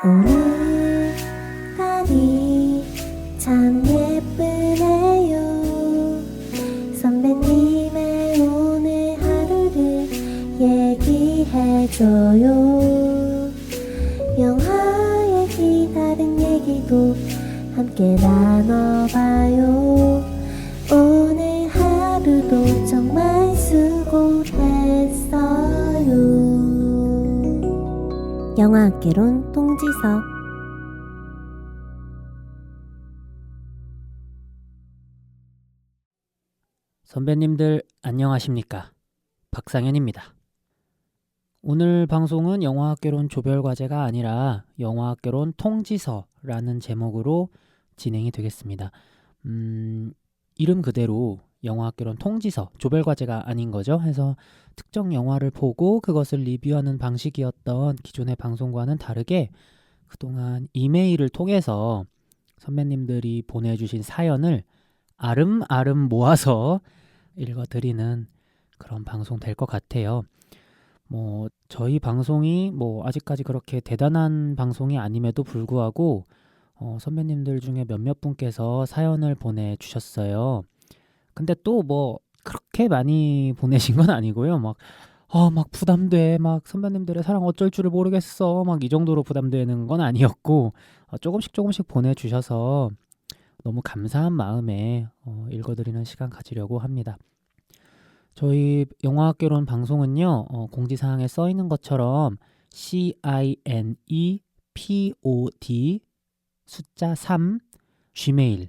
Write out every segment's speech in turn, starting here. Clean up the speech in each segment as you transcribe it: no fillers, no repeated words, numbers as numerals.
오늘 날이 참 예쁘네요. 선배님의 오늘 하루를 얘기해줘요. 영화 얘기 다른 얘기도 함께 나눠봐요. 오늘 하루도 정말 수고했어요. 영화학개론 통지서. 선배님들 안녕하십니까? 박상현입니다. 오늘 방송은 영화학개론 조별과제가 아니라 영화학개론 통지서라는 제목으로 진행이 되겠습니다. 이름 그대로 영화학개론 통지서, 조별과제가 아닌 거죠. 해서 특정 영화를 보고 그것을 리뷰하는 방식이었던 기존의 방송과는 다르게 그동안 이메일을 통해서 선배님들이 보내주신 사연을 아름아름 모아서 읽어드리는 그런 방송 될 것 같아요. 저희 방송이 아직까지 그렇게 대단한 방송이 아님에도 불구하고 선배님들 중에 몇몇 분께서 사연을 보내주셨어요. 근데 또 그렇게 많이 보내신 건 아니고요. 막 부담돼. 막 선배님들의 사랑 어쩔 줄을 모르겠어. 막 이 정도로 부담되는 건 아니었고, 조금씩 보내주셔서 너무 감사한 마음에 읽어드리는 시간 가지려고 합니다. 저희 영화학개론 방송은요, 공지사항에 써있는 것처럼 CINEPOD 숫자 3 gmail,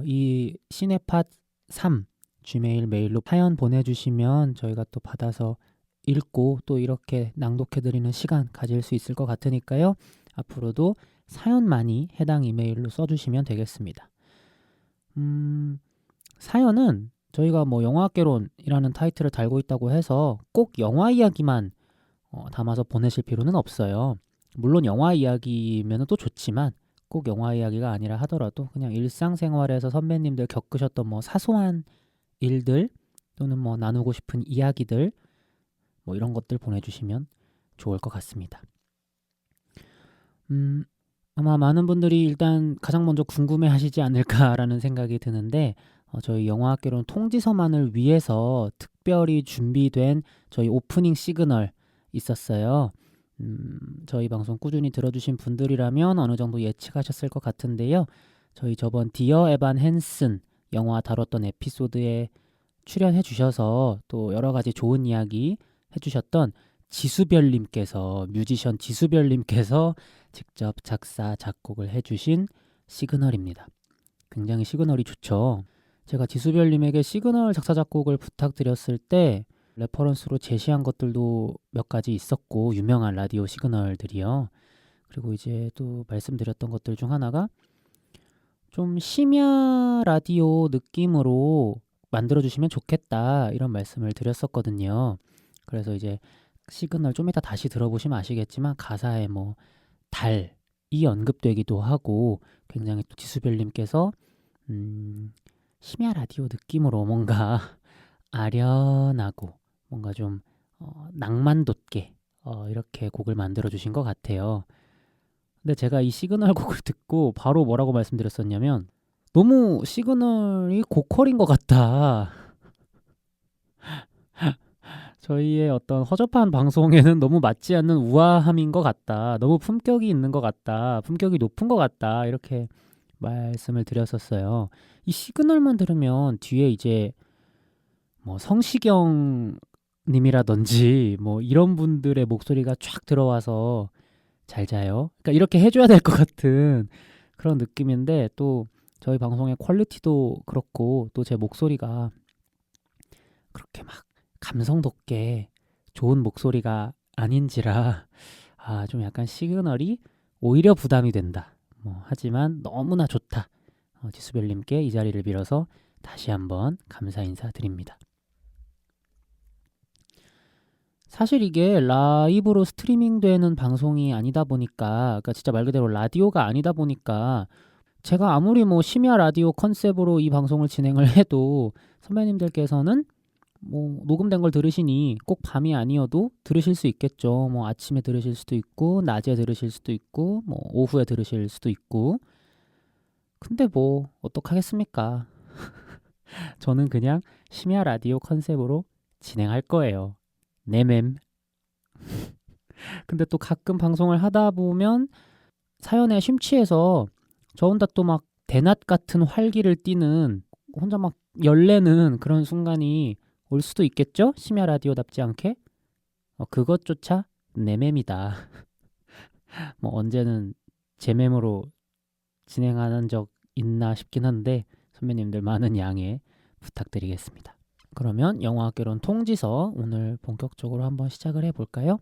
이 시네팟 3 gmail 메일로 사연 보내주시면 저희가 또 받아서 읽고 또 이렇게 낭독해드리는 시간 가질 수 있을 것 같으니까요. 앞으로도 사연 많이 해당 이메일로 써주시면 되겠습니다. 사연은 저희가 영화학개론이라는 타이틀을 달고 있다고 해서 꼭 영화 이야기만 담아서 보내실 필요는 없어요. 물론 영화 이야기면 또 좋지만 꼭 영화 이야기가 아니라 하더라도 그냥 일상생활에서 선배님들 겪으셨던 사소한 일들 또는 나누고 싶은 이야기들 이런 것들 보내주시면 좋을 것 같습니다. 아마 많은 분들이 일단 가장 먼저 궁금해 하시지 않을까라는 생각이 드는데 저희 영화학개론 통지서만을 위해서 특별히 준비된 저희 오프닝 시그널 있었어요. 저희 방송 꾸준히 들어주신 분들이라면 어느 정도 예측하셨을 것 같은데요. 저희 저번 디어 에반 헨슨 영화 다뤘던 에피소드에 출연해 주셔서 또 여러 가지 좋은 이야기 해주셨던 지수별님께서, 뮤지션 지수별님께서 직접 작사 작곡을 해주신 시그널입니다. 굉장히 시그널이 좋죠. 제가 지수별님에게 시그널 작사 작곡을 부탁드렸을 때 레퍼런스로 제시한 것들도 몇 가지 있었고, 유명한 라디오 시그널들이요. 그리고 이제 또 말씀드렸던 것들 중 하나가 좀 심야 라디오 느낌으로 만들어주시면 좋겠다, 이런 말씀을 드렸었거든요. 그래서 이제 시그널 좀 이따 다시 들어보시면 아시겠지만 가사에 달이 언급되기도 하고, 굉장히 또 지수별님께서 심야 라디오 느낌으로 뭔가 아련하고 뭔가 좀 낭만 돋게 이렇게 곡을 만들어 주신 것 같아요. 근데 제가 이 시그널 곡을 듣고 바로 뭐라고 말씀드렸었냐면, 너무 시그널이 고퀄인 것 같다. 저희의 어떤 허접한 방송에는 너무 맞지 않는 우아함인 것 같다. 너무 품격이 있는 것 같다. 품격이 높은 것 같다. 이렇게 말씀을 드렸었어요. 이 시그널만 들으면 뒤에 이제 성시경 님이라든지 이런 분들의 목소리가 쫙 들어와서 잘 자요. 그러니까 이렇게 해줘야 될 것 같은 그런 느낌인데, 또 저희 방송의 퀄리티도 그렇고 또 제 목소리가 그렇게 막 감성 돋게 좋은 목소리가 아닌지라 좀 약간 시그널이 오히려 부담이 된다. 하지만 너무나 좋다. 지수별님께 이 자리를 빌어서 다시 한번 감사 인사드립니다. 사실 이게 라이브로 스트리밍 되는 방송이 아니다 보니까, 그러니까 진짜 말 그대로 라디오가 아니다 보니까, 제가 아무리 심야 라디오 컨셉으로 이 방송을 진행을 해도 선배님들께서는 뭐 녹음된 걸 들으시니 꼭 밤이 아니어도 들으실 수 있겠죠. 뭐 아침에 들으실 수도 있고 낮에 들으실 수도 있고 뭐 오후에 들으실 수도 있고. 근데 뭐 어떡하겠습니까? 저는 그냥 심야 라디오 컨셉으로 진행할 거예요. 네맴. 근데 또 가끔 방송을 하다 보면 사연에 심취해서 저 혼자 또 막 대낮 같은 활기를 띠는 혼자 막 열내는 그런 순간이 올 수도 있겠죠? 심야 라디오답지 않게? 그것조차 내 맴이다. 뭐 언제는 제 맴으로 진행하는 적 있나 싶긴 한데 선배님들 많은 양해 부탁드리겠습니다. 그러면 영어학개론 통지서 오늘 본격적으로 한번 시작을 해볼까요?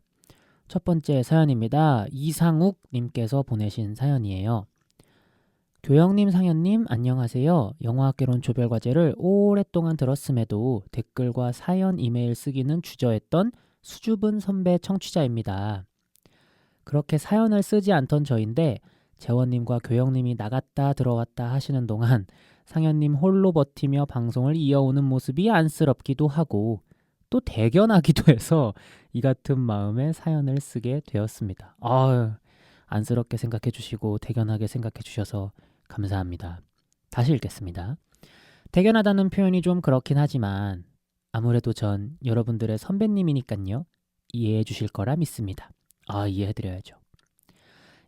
첫 번째 사연입니다. 이상욱 님께서 보내신 사연이에요. 교영님, 상현님 안녕하세요. 영어학개론 조별과제를 오랫동안 들었음에도 댓글과 사연, 이메일 쓰기는 주저했던 수줍은 선배 청취자입니다. 그렇게 사연을 쓰지 않던 저인데 재원님과 교영님이 나갔다 들어왔다 하시는 동안 상현님 홀로 버티며 방송을 이어오는 모습이 안쓰럽기도 하고 또 대견하기도 해서 이 같은 마음에 사연을 쓰게 되었습니다. 안쓰럽게 생각해 주시고 대견하게 생각해 주셔서 감사합니다. 다시 읽겠습니다. 대견하다는 표현이 좀 그렇긴 하지만 아무래도 전 여러분들의 선배님이니깐요. 이해해 주실 거라 믿습니다. 이해해드려야죠.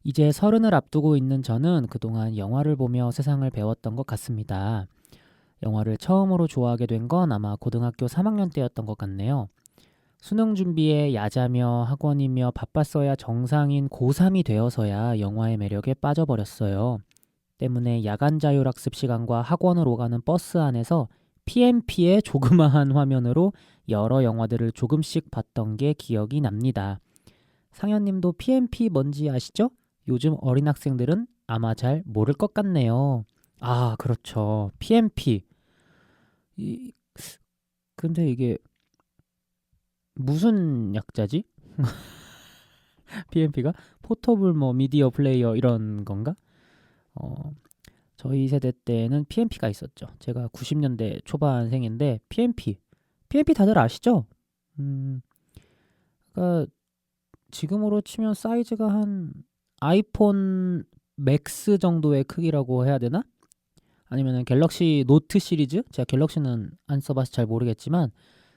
이제 30을 앞두고 있는 저는 그동안 영화를 보며 세상을 배웠던 것 같습니다. 영화를 처음으로 좋아하게 된 건 아마 고등학교 3학년 때였던 것 같네요. 수능 준비에 야자며 학원이며 바빴어야 정상인 고3이 되어서야 영화의 매력에 빠져버렸어요. 때문에 야간 자율학습 시간과 학원을 오가는 버스 안에서 PMP의 조그마한 화면으로 여러 영화들을 조금씩 봤던 게 기억이 납니다. 상현님도 PMP 뭔지 아시죠? 요즘 어린 학생들은 아마 잘 모를 것 같네요. 그렇죠. PMP. 근데 이게 무슨 약자지? PMP가? 포터블 미디어 플레이어 이런 건가? 저희 세대 때는 PMP가 있었죠. 제가 90년대 초반생인데 PMP 다들 아시죠? 그러니까 지금으로 치면 사이즈가 한 아이폰 맥스 정도의 크기라고 해야 되나? 아니면 갤럭시 노트 시리즈? 제가 갤럭시는 안 써봐서 잘 모르겠지만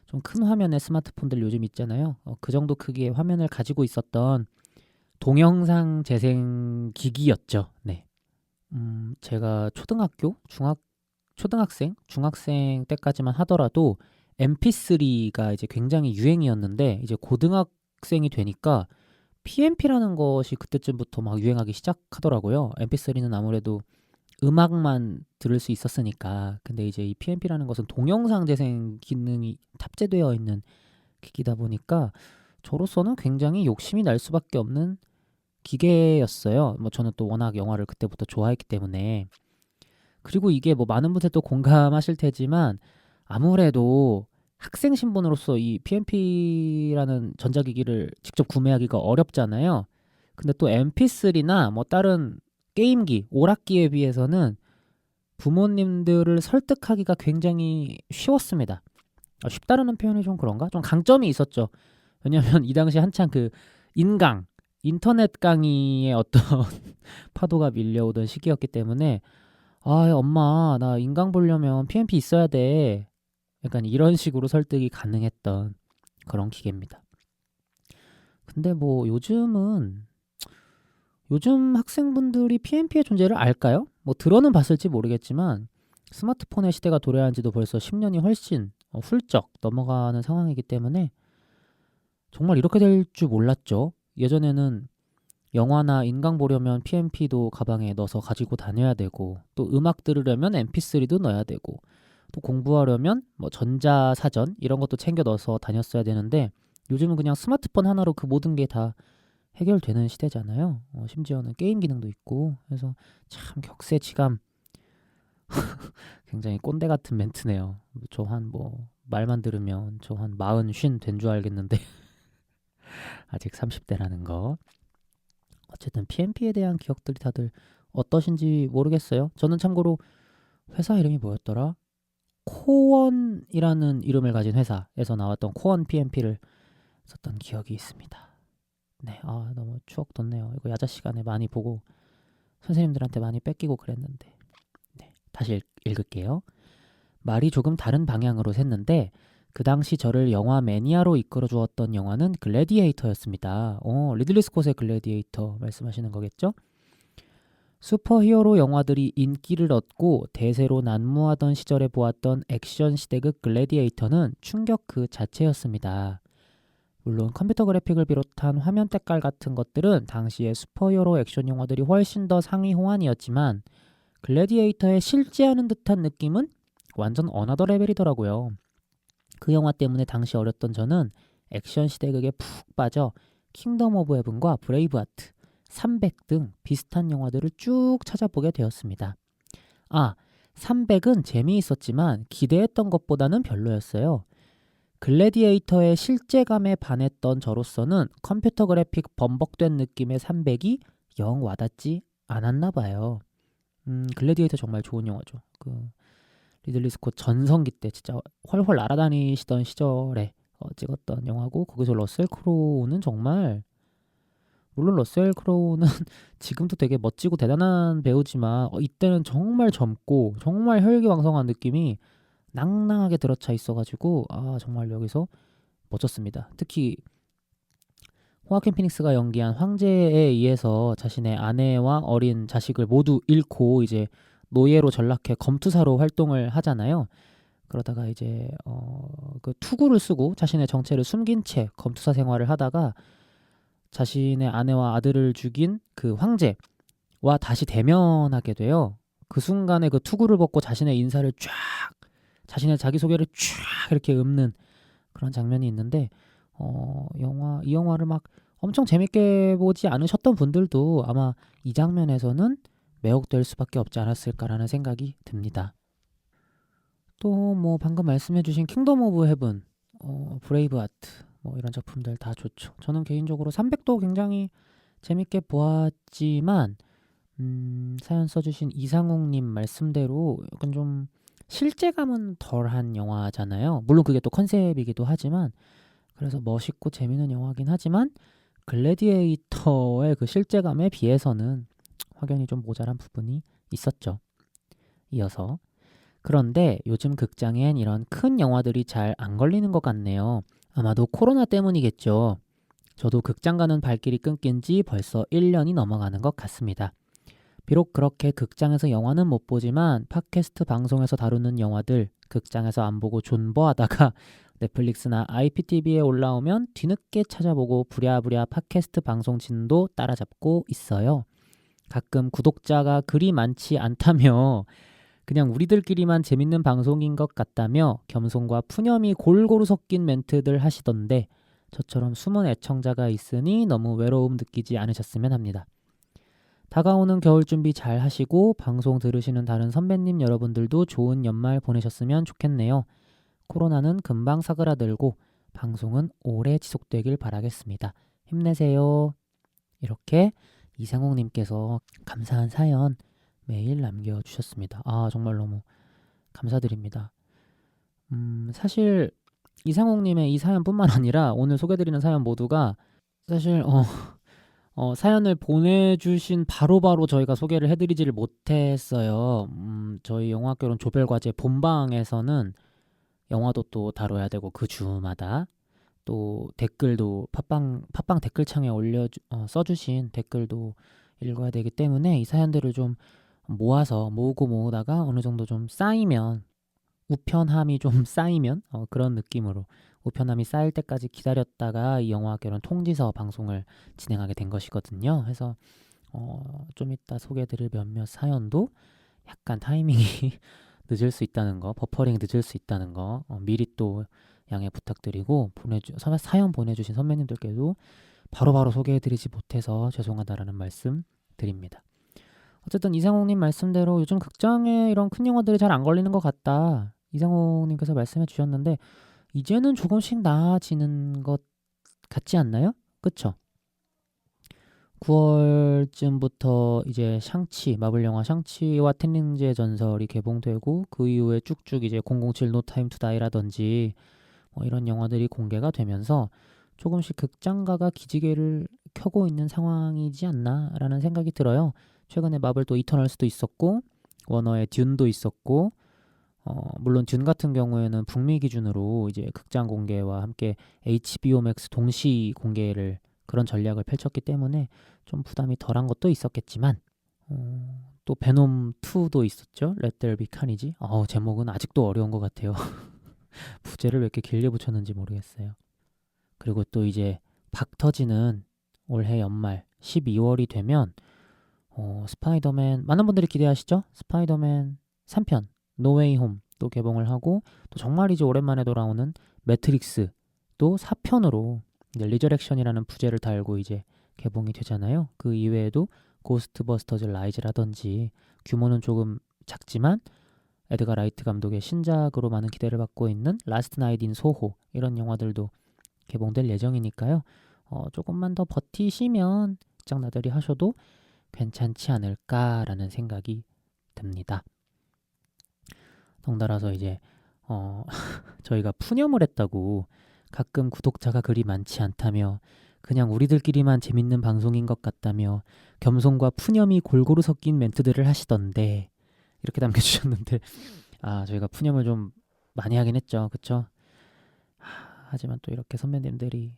좀 큰 화면의 스마트폰들 요즘 있잖아요. 그 정도 크기의 화면을 가지고 있었던 동영상 재생 기기였죠. 네. 제가 초등학생, 중학생 때까지만 하더라도 MP3가 이제 굉장히 유행이었는데 이제 고등학생이 되니까 PMP라는 것이 그때쯤부터 막 유행하기 시작하더라고요. MP3는 아무래도 음악만 들을 수 있었으니까. 근데 이제 이 PMP라는 것은 동영상 재생 기능이 탑재되어 있는 기기다 보니까 저로서는 굉장히 욕심이 날 수밖에 없는 기계였어요. 저는 또 워낙 영화를 그때부터 좋아했기 때문에. 그리고 이게 많은 분들도 공감하실 테지만 아무래도 학생 신분으로서 이 PMP라는 전자기기를 직접 구매하기가 어렵잖아요. 근데 또 MP3나 다른 게임기, 오락기에 비해서는 부모님들을 설득하기가 굉장히 쉬웠습니다. 쉽다라는 표현이 좀 그런가? 좀 강점이 있었죠. 왜냐면 이 당시 한창 그 인터넷 강의의 어떤 파도가 밀려오던 시기였기 때문에 엄마 나 인강 보려면 PMP 있어야 돼. 약간 이런 식으로 설득이 가능했던 그런 기계입니다. 근데 요즘 학생분들이 PMP의 존재를 알까요? 들어는 봤을지 모르겠지만 스마트폰의 시대가 도래한 지도 벌써 10년이 훨씬 훌쩍 넘어가는 상황이기 때문에 정말 이렇게 될 줄 몰랐죠. 예전에는 영화나 인강 보려면 PMP도 가방에 넣어서 가지고 다녀야 되고 또 음악 들으려면 MP3도 넣어야 되고 또 공부하려면 전자사전 이런 것도 챙겨 넣어서 다녔어야 되는데 요즘은 그냥 스마트폰 하나로 그 모든 게 다 해결되는 시대잖아요. 심지어는 게임 기능도 있고 해서 참 격세지감. 굉장히 꼰대 같은 멘트네요. 저 말만 들으면 저 한 40, 50 된 줄 알겠는데 아직 30대라는 거. 어쨌든 PMP에 대한 기억들이 다들 어떠신지 모르겠어요. 저는 참고로 회사 이름이 뭐였더라? 코원이라는 이름을 가진 회사에서 나왔던 코원 PMP를 썼던 기억이 있습니다. 네, 너무 추억 돋네요. 이거 야자 시간에 많이 보고 선생님들한테 많이 뺏기고 그랬는데. 네, 다시 읽을게요. 말이 조금 다른 방향으로 샜는데 그 당시 저를 영화 매니아로 이끌어 주었던 영화는 글래디에이터였습니다. 리들리 스콧의 글래디에이터 말씀하시는 거겠죠? 슈퍼히어로 영화들이 인기를 얻고 대세로 난무하던 시절에 보았던 액션 시대극 글래디에이터는 충격 그 자체였습니다. 물론 컴퓨터 그래픽을 비롯한 화면 때깔 같은 것들은 당시의 슈퍼히어로 액션 영화들이 훨씬 더 상위 호환이었지만 글래디에이터에 실제하는 듯한 느낌은 완전 어나더 레벨이더라고요. 그 영화 때문에 당시 어렸던 저는 액션 시대극에 푹 빠져 킹덤 오브 헤븐과 브레이브하트, 300 등 비슷한 영화들을 쭉 찾아보게 되었습니다. 300은 재미있었지만 기대했던 것보다는 별로였어요. 글래디에이터의 실제감에 반했던 저로서는 컴퓨터 그래픽 범벅된 느낌의 300이 영 와닿지 않았나 봐요. 글래디에이터 정말 좋은 영화죠. 리들리 스콧 전성기 때 진짜 훨훨 날아다니시던 시절에 찍었던 영화고, 거기서 러셀 크로우는 정말, 물론 러셀 크로우는 지금도 되게 멋지고 대단한 배우지만 이때는 정말 젊고 정말 혈기왕성한 느낌이 낭낭하게 들어차 있어가지고 정말 여기서 멋졌습니다. 특히 호아킨 피닉스가 연기한 황제에 의해서 자신의 아내와 어린 자식을 모두 잃고 이제 노예로 전락해 검투사로 활동을 하잖아요. 그러다가 이제 그 투구를 쓰고 자신의 정체를 숨긴 채 검투사 생활을 하다가 자신의 아내와 아들을 죽인 그 황제와 다시 대면하게 돼요. 그 순간에 그 투구를 벗고 자신의 인사를 쫙, 자신의 자기소개를 쫙 이렇게 읊는 그런 장면이 있는데 이 영화를 막 엄청 재밌게 보지 않으셨던 분들도 아마 이 장면에서는 매혹될 수밖에 없지 않았을까라는 생각이 듭니다. 또 뭐 방금 말씀해주신 킹덤 오브 헤븐, 브레이브하트 뭐 이런 작품들 다 좋죠. 저는 개인적으로 300도 굉장히 재밌게 보았지만 사연 써주신 이상욱님 말씀대로 약간 좀 실제감은 덜한 영화잖아요. 물론 그게 또 컨셉이기도 하지만, 그래서 멋있고 재미있는 영화긴 하지만 글래디에이터의 그 실제감에 비해서는 확연히 좀 모자란 부분이 있었죠. 이어서, 그런데 요즘 극장엔 이런 큰 영화들이 잘 안 걸리는 것 같네요. 아마도 코로나 때문이겠죠. 저도 극장 가는 발길이 끊긴 지 벌써 1년이 넘어가는 것 같습니다. 비록 그렇게 극장에서 영화는 못 보지만 팟캐스트 방송에서 다루는 영화들 극장에서 안 보고 존버하다가 넷플릭스나 IPTV에 올라오면 뒤늦게 찾아보고 부랴부랴 팟캐스트 방송진도 따라잡고 있어요. 가끔 구독자가 그리 많지 않다며 그냥 우리들끼리만 재밌는 방송인 것 같다며 겸손과 푸념이 골고루 섞인 멘트들 하시던데 저처럼 숨은 애청자가 있으니 너무 외로움 느끼지 않으셨으면 합니다. 다가오는 겨울 준비 잘 하시고 방송 들으시는 다른 선배님 여러분들도 좋은 연말 보내셨으면 좋겠네요. 코로나는 금방 사그라들고 방송은 오래 지속되길 바라겠습니다. 힘내세요. 이렇게 이상욱님께서 감사한 사연 메일 남겨주셨습니다. 정말 너무 감사드립니다. 사실 이상욱님의 이 사연뿐만 아니라 오늘 소개드리는 사연 모두가 사실 사연을 보내주신 바로바로 저희가 소개를 해드리지를 못했어요. 저희 영화학개론 조별과제 본방에서는 영화도 또 다뤄야 되고 그 주마다 또 댓글도 팟빵 댓글창에 써주신 댓글도 읽어야 되기 때문에 이 사연들을 좀 모으다가 어느 정도 좀 쌓이면, 우편함이 좀 쌓이면 그런 느낌으로 우편함이 쌓일 때까지 기다렸다가 이 영화학개론 통지서 방송을 진행하게 된 것이거든요. 그래서 좀 이따 소개해드릴 몇몇 사연도 약간 타이밍이 늦을 수 있다는 거, 버퍼링이 늦을 수 있다는 거 미리 또 양해 부탁드리고 사연 보내주신 선배님들께도 바로바로 소개해드리지 못해서 죄송하다라는 말씀 드립니다. 어쨌든 이상욱님 말씀대로 요즘 극장에 이런 큰 영화들이 잘 안 걸리는 것 같다. 이상욱님께서 말씀해 주셨는데 이제는 조금씩 나아지는 것 같지 않나요? 그쵸? 9월쯤부터 이제 샹치, 마블 영화 샹치와 텐링제의 전설이 개봉되고 그 이후에 쭉쭉 이제 007 노 타임 투 다이라든지 뭐 이런 영화들이 공개가 되면서 조금씩 극장가가 기지개를 켜고 있는 상황이지 않나라는 생각이 들어요. 최근에 마블 또 이터널스도 있었고 워너의 듄도 있었고 물론 듄 같은 경우에는 북미 기준으로 이제 극장 공개와 함께 HBO 맥스 동시 공개를 그런 전략을 펼쳤기 때문에 좀 부담이 덜한 것도 있었겠지만 또 베놈 2도 있었죠. Let There Be Carnage. 제목은 아직도 어려운 것 같아요. 부제를 왜 이렇게 길게 붙였는지 모르겠어요. 그리고 또 이제 박 터지는 올해 연말 12월이 되면 스파이더맨 많은 분들이 기대하시죠? 스파이더맨 3편 노웨이 홈 또 개봉을 하고 또 정말 이제 오랜만에 돌아오는 매트릭스 또 4편으로 리저렉션이라는 부제를 달고 이제 개봉이 되잖아요. 그 이외에도 고스트버스터즈 라이즈라든지 규모는 조금 작지만 에드가 라이트 감독의 신작으로 많은 기대를 받고 있는 라스트 나잇 인 소호 이런 영화들도 개봉될 예정이니까요. 조금만 더 버티시면 극장 나들이 하셔도 괜찮지 않을까라는 생각이 듭니다. 덩달아서 이제 저희가 푸념을 했다고 가끔 구독자가 그리 많지 않다며 그냥 우리들끼리만 재밌는 방송인 것 같다며 겸손과 푸념이 골고루 섞인 멘트들을 하시던데 이렇게 남겨주셨는데 저희가 푸념을 좀 많이 하긴 했죠. 그쵸? 하지만 또 이렇게 선배님들이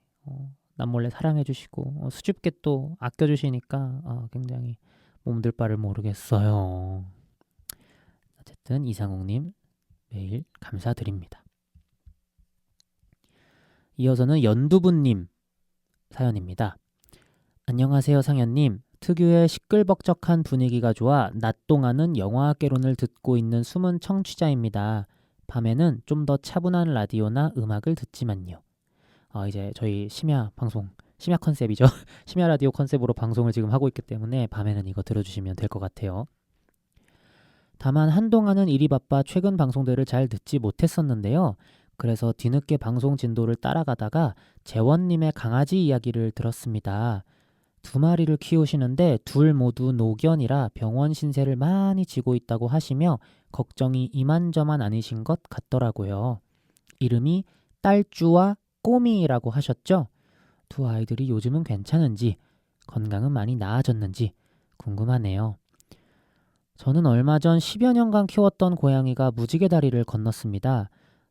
남몰래 사랑해주시고 수줍게 또 아껴주시니까 굉장히 몸둘 바를 모르겠어요. 어쨌든 이상욱님 매일 감사드립니다. 이어서는 연두분님 사연입니다. 안녕하세요 상현님. 특유의 시끌벅적한 분위기가 좋아 낮 동안은 영화학개론을 듣고 있는 숨은 청취자입니다. 밤에는 좀 더 차분한 라디오나 음악을 듣지만요. 이제 저희 심야 방송, 심야 컨셉이죠. 심야 라디오 컨셉으로 방송을 지금 하고 있기 때문에 밤에는 이거 들어주시면 될 것 같아요. 다만 한동안은 일이 바빠 최근 방송들을 잘 듣지 못했었는데요. 그래서 뒤늦게 방송 진도를 따라가다가 재원님의 강아지 이야기를 들었습니다. 2마리를 키우시는데 둘 모두 노견이라 병원 신세를 많이 지고 있다고 하시며 걱정이 이만저만 아니신 것 같더라고요. 이름이 딸쭈와 꼬미라고 하셨죠? 두 아이들이 요즘은 괜찮은지 건강은 많이 나아졌는지 궁금하네요. 저는 얼마 전 10여 년간 키웠던 고양이가 무지개 다리를 건넜습니다.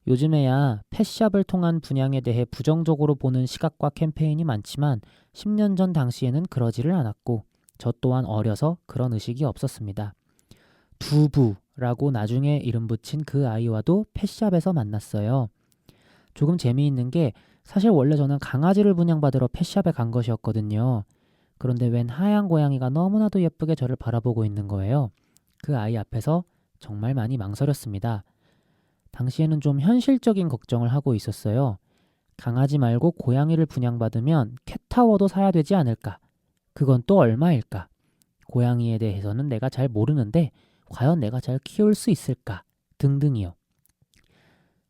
요즘에야 펫샵을 통한 분양에 대해 부정적으로 보는 시각과 캠페인이 많지만 10년 전 당시에는 그러지를 않았고 저 또한 어려서 그런 의식이 없었습니다. 두부라고 나중에 이름 붙인 그 아이와도 펫샵에서 만났어요. 조금 재미있는 게 사실 원래 저는 강아지를 분양받으러 펫샵에 간 것이었거든요. 그런데 웬 하얀 고양이가 너무나도 예쁘게 저를 바라보고 있는 거예요. 그 아이 앞에서 정말 많이 망설였습니다. 당시에는 좀 현실적인 걱정을 하고 있었어요. 강아지 말고 고양이를 분양받으면 캣타워도 사야 되지 않을까? 그건 또 얼마일까? 고양이에 대해서는 내가 잘 모르는데 과연 내가 잘 키울 수 있을까? 등등이요.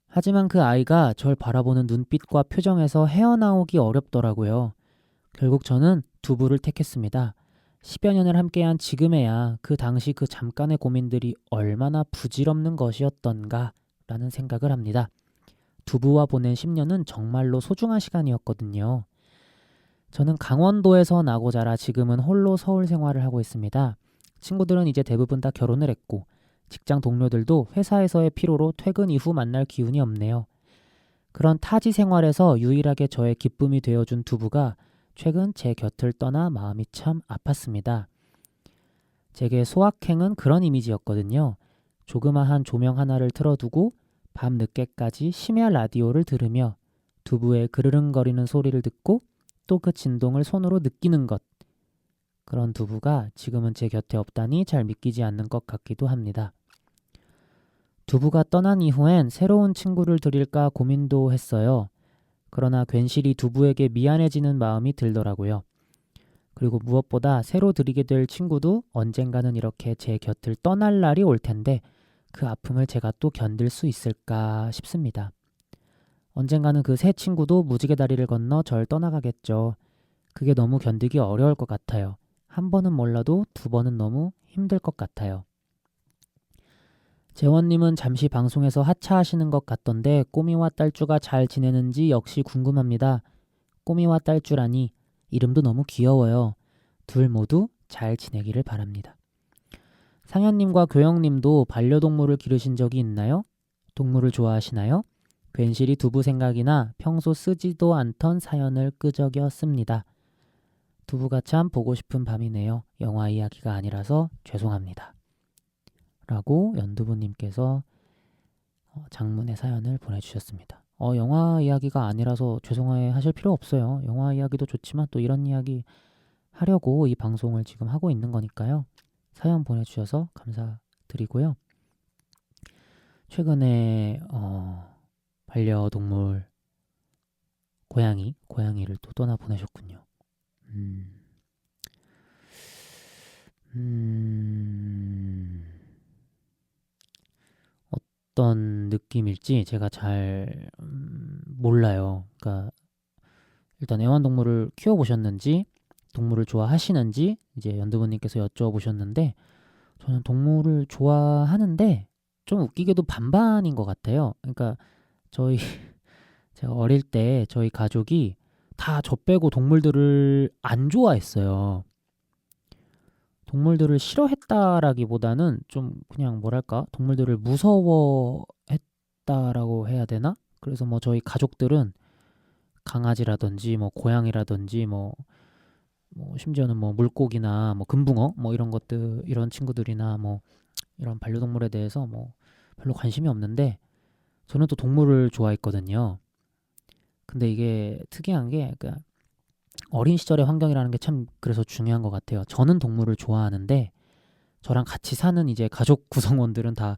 하지만 그 아이가 절 바라보는 눈빛과 표정에서 헤어나오기 어렵더라고요. 결국 저는 두부를 택했습니다. 10여 년을 함께한 지금에야 그 당시 그 잠깐의 고민들이 얼마나 부질없는 것이었던가 라는 생각을 합니다. 두부와 보낸 10년은 정말로 소중한 시간이었거든요. 저는 강원도에서 나고 자라 지금은 홀로 서울 생활을 하고 있습니다. 친구들은 이제 대부분 다 결혼을 했고 직장 동료들도 회사에서의 피로로 퇴근 이후 만날 기운이 없네요. 그런 타지 생활에서 유일하게 저의 기쁨이 되어준 두부가 최근 제 곁을 떠나 마음이 참 아팠습니다. 제게 소확행은 그런 이미지였거든요. 조그마한 조명 하나를 틀어두고 밤 늦게까지 심야 라디오를 들으며 두부의 그르릉거리는 소리를 듣고 또 그 진동을 손으로 느끼는 것. 그런 두부가 지금은 제 곁에 없다니 잘 믿기지 않는 것 같기도 합니다. 두부가 떠난 이후엔 새로운 친구를 들일까 고민도 했어요. 그러나 괜시리 두부에게 미안해지는 마음이 들더라고요. 그리고 무엇보다 새로 들이게 될 친구도 언젠가는 이렇게 제 곁을 떠날 날이 올 텐데 그 아픔을 제가 또 견딜 수 있을까 싶습니다. 언젠가는 그 새 친구도 무지개 다리를 건너 절 떠나가겠죠. 그게 너무 견디기 어려울 것 같아요. 한 번은 몰라도 두 번은 너무 힘들 것 같아요. 재원님은 잠시 방송에서 하차하시는 것 같던데 꼬미와 딸쭈가 잘 지내는지 역시 궁금합니다. 꼬미와 딸쭈라니 이름도 너무 귀여워요. 둘 모두 잘 지내기를 바랍니다. 상현님과 교영님도 반려동물을 기르신 적이 있나요? 동물을 좋아하시나요? 괜시리 두부 생각이나 평소 쓰지도 않던 사연을 끄적였습니다. 두부가 참 보고 싶은 밤이네요. 영화 이야기가 아니라서 죄송합니다. 라고 연두부님께서 장문의 사연을 보내주셨습니다. 영화 이야기가 아니라서 죄송해 하실 필요 없어요. 영화 이야기도 좋지만 또 이런 이야기 하려고 이 방송을 지금 하고 있는 거니까요. 사연 보내주셔서 감사드리고요. 최근에 반려동물 고양이를 또 떠나 보내셨군요. 어떤 느낌일지 제가 잘 몰라요. 그러니까 일단 애완동물을 키워보셨는지 동물을 좋아하시는지 이제 연두부님께서 여쭤보셨는데 저는 동물을 좋아하는데 좀 웃기게도 반반인 것 같아요. 그러니까 제가 어릴 때 저희 가족이 다 저 빼고 동물들을 안 좋아했어요. 동물들을 싫어했다라기보다는 좀 그냥 뭐랄까 동물들을 무서워했다라고 해야 되나? 그래서 뭐 저희 가족들은 강아지라든지 뭐 고양이라든지 뭐 심지어는 뭐 물고기나 뭐 금붕어 뭐 이런 것들 이런 친구들이나 뭐 이런 반려동물에 대해서 뭐 별로 관심이 없는데 저는 또 동물을 좋아했거든요. 근데 이게 특이한 게 그러니까 어린 시절의 환경이라는 게 참 그래서 중요한 것 같아요. 저는 동물을 좋아하는데 저랑 같이 사는 이제 가족 구성원들은 다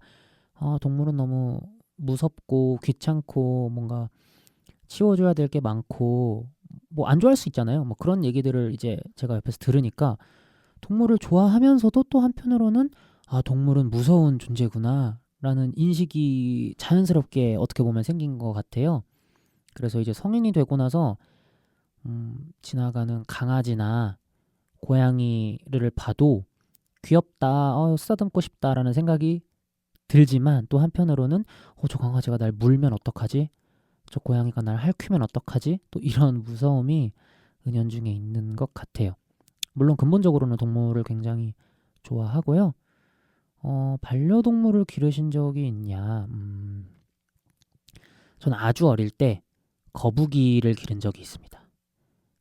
동물은 너무 무섭고 귀찮고 뭔가 치워줘야 될 게 많고 뭐 안 좋아할 수 있잖아요. 뭐 그런 얘기들을 이제 제가 옆에서 들으니까 동물을 좋아하면서도 또 한편으로는 동물은 무서운 존재구나 라는 인식이 자연스럽게 어떻게 보면 생긴 것 같아요. 그래서 이제 성인이 되고 나서 지나가는 강아지나 고양이를 봐도 귀엽다, 쓰다듬고 싶다라는 생각이 들지만 또 한편으로는 저 강아지가 날 물면 어떡하지? 저 고양이가 날 핥으면 어떡하지? 또 이런 무서움이 은연중에 있는 것 같아요. 물론 근본적으로는 동물을 굉장히 좋아하고요. 반려동물을 기르신 적이 있냐? 저는 아주 어릴 때 거북이를 기른 적이 있습니다.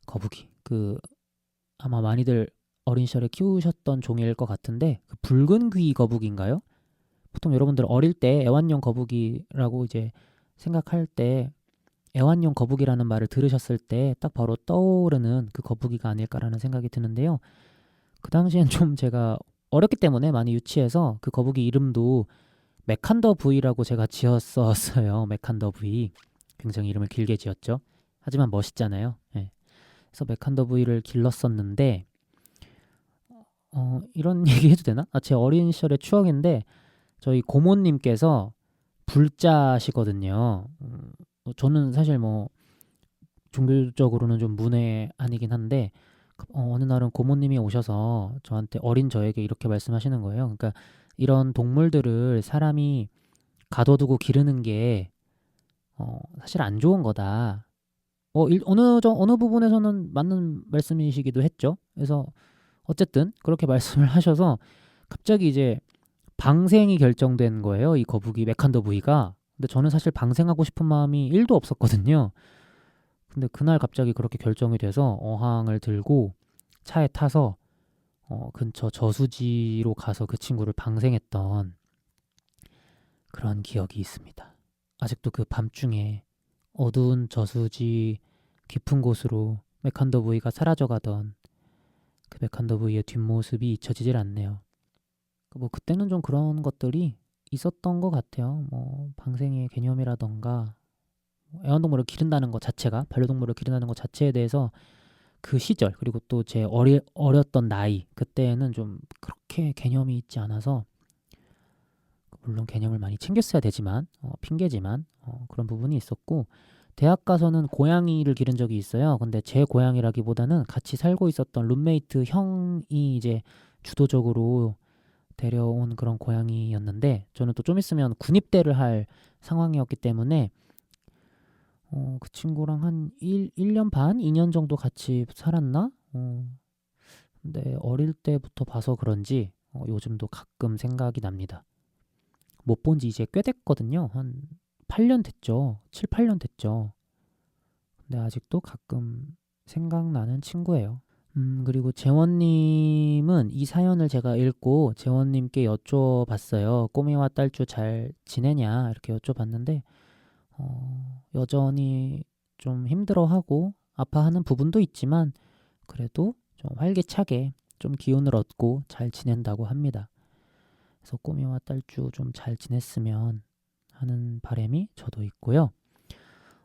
거북이. 아마 많이들 어린 시절에 키우셨던 종일 것 같은데 그 붉은 귀 거북이인가요? 보통 여러분들 어릴 때 애완용 거북이라고 이제 생각할 때 애완용 거북이라는 말을 들으셨을 때 딱 바로 떠오르는 그 거북이가 아닐까라는 생각이 드는데요. 그 당시엔 좀 제가 어렸기 때문에 많이 유치해서 그 거북이 이름도 메칸더 V라고 제가 지었었어요. 메칸더 V. 굉장히 이름을 길게 지었죠. 하지만 멋있잖아요. 네. 그래서 메칸더 V를 길렀었는데 이런 얘기 해도 되나? 제 어린 시절의 추억인데 저희 고모님께서 불자시거든요. 저는 사실 뭐 종교적으로는 좀 문외 아니긴 한데 어느 날은 고모님이 오셔서 저한테 어린 저에게 이렇게 말씀하시는 거예요. 그러니까 이런 동물들을 사람이 가둬두고 기르는 게 사실 안 좋은 거다. 어느 부분에서는 맞는 말씀이시기도 했죠. 그래서 어쨌든 그렇게 말씀을 하셔서 갑자기 이제 방생이 결정된 거예요. 이 거북이 메칸더 V가. 근데 저는 사실 방생하고 싶은 마음이 1도 없었거든요. 근데 그날 갑자기 그렇게 결정이 돼서 어항을 들고 차에 타서 근처 저수지로 가서 그 친구를 방생했던 그런 기억이 있습니다. 아직도 그 밤중에 어두운 저수지 깊은 곳으로 메칸더 V가 사라져가던 그 메칸더 V의 뒷모습이 잊혀지질 않네요. 뭐 그때는 좀 그런 것들이 있었던 것 같아요. 뭐 방생의 개념이라던가 애완동물을 기른다는 것 자체가 반려동물을 기른다는 것 자체에 대해서 그 시절 그리고 또 제 어렸던 나이 그때는 좀 그렇게 개념이 있지 않아서 물론 개념을 많이 챙겼어야 되지만 핑계지만 그런 부분이 있었고 대학 가서는 고양이를 기른 적이 있어요. 근데 제 고양이라기보다는 같이 살고 있었던 룸메이트 형이 이제 주도적으로 데려온 그런 고양이였는데, 저는 또 좀 있으면 군입대를 할 상황이었기 때문에 그 친구랑 한 1년 반, 2년 정도 같이 살았나? 근데 어릴 때부터 봐서 그런지 요즘도 가끔 생각이 납니다. 못 본 지 이제 꽤 됐거든요. 한 8년 됐죠. 7, 8년 됐죠. 근데 아직도 가끔 생각나는 친구예요. 그리고 재원님은 이 사연을 제가 읽고 재원님께 여쭤봤어요. 꼬미와 딸주 잘 지내냐? 이렇게 여쭤봤는데, 여전히 좀 힘들어하고 아파하는 부분도 있지만, 그래도 좀 활기차게 좀 기운을 얻고 잘 지낸다고 합니다. 그래서 꼬미와 딸주 좀 잘 지냈으면 하는 바람이 저도 있고요.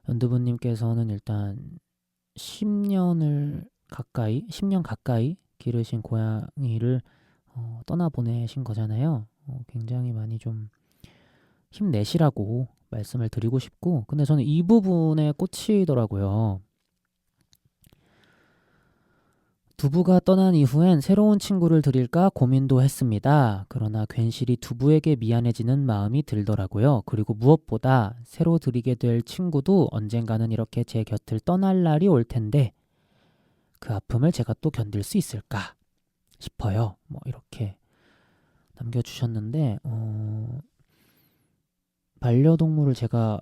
연두부님께서는 일단 10년 가까이 기르신 고양이를 떠나보내신 거잖아요. 굉장히 많이 좀 힘내시라고 말씀을 드리고 싶고, 근데 저는 이 부분에 꽂히더라고요. 두부가 떠난 이후엔 새로운 친구를 드릴까 고민도 했습니다. 그러나 괜시리 두부에게 미안해지는 마음이 들더라고요. 그리고 무엇보다 새로 드리게 될 친구도 언젠가는 이렇게 제 곁을 떠날 날이 올 텐데 그 아픔을 제가 또 견딜 수 있을까 싶어요. 뭐 이렇게 남겨주셨는데, 반려동물을 제가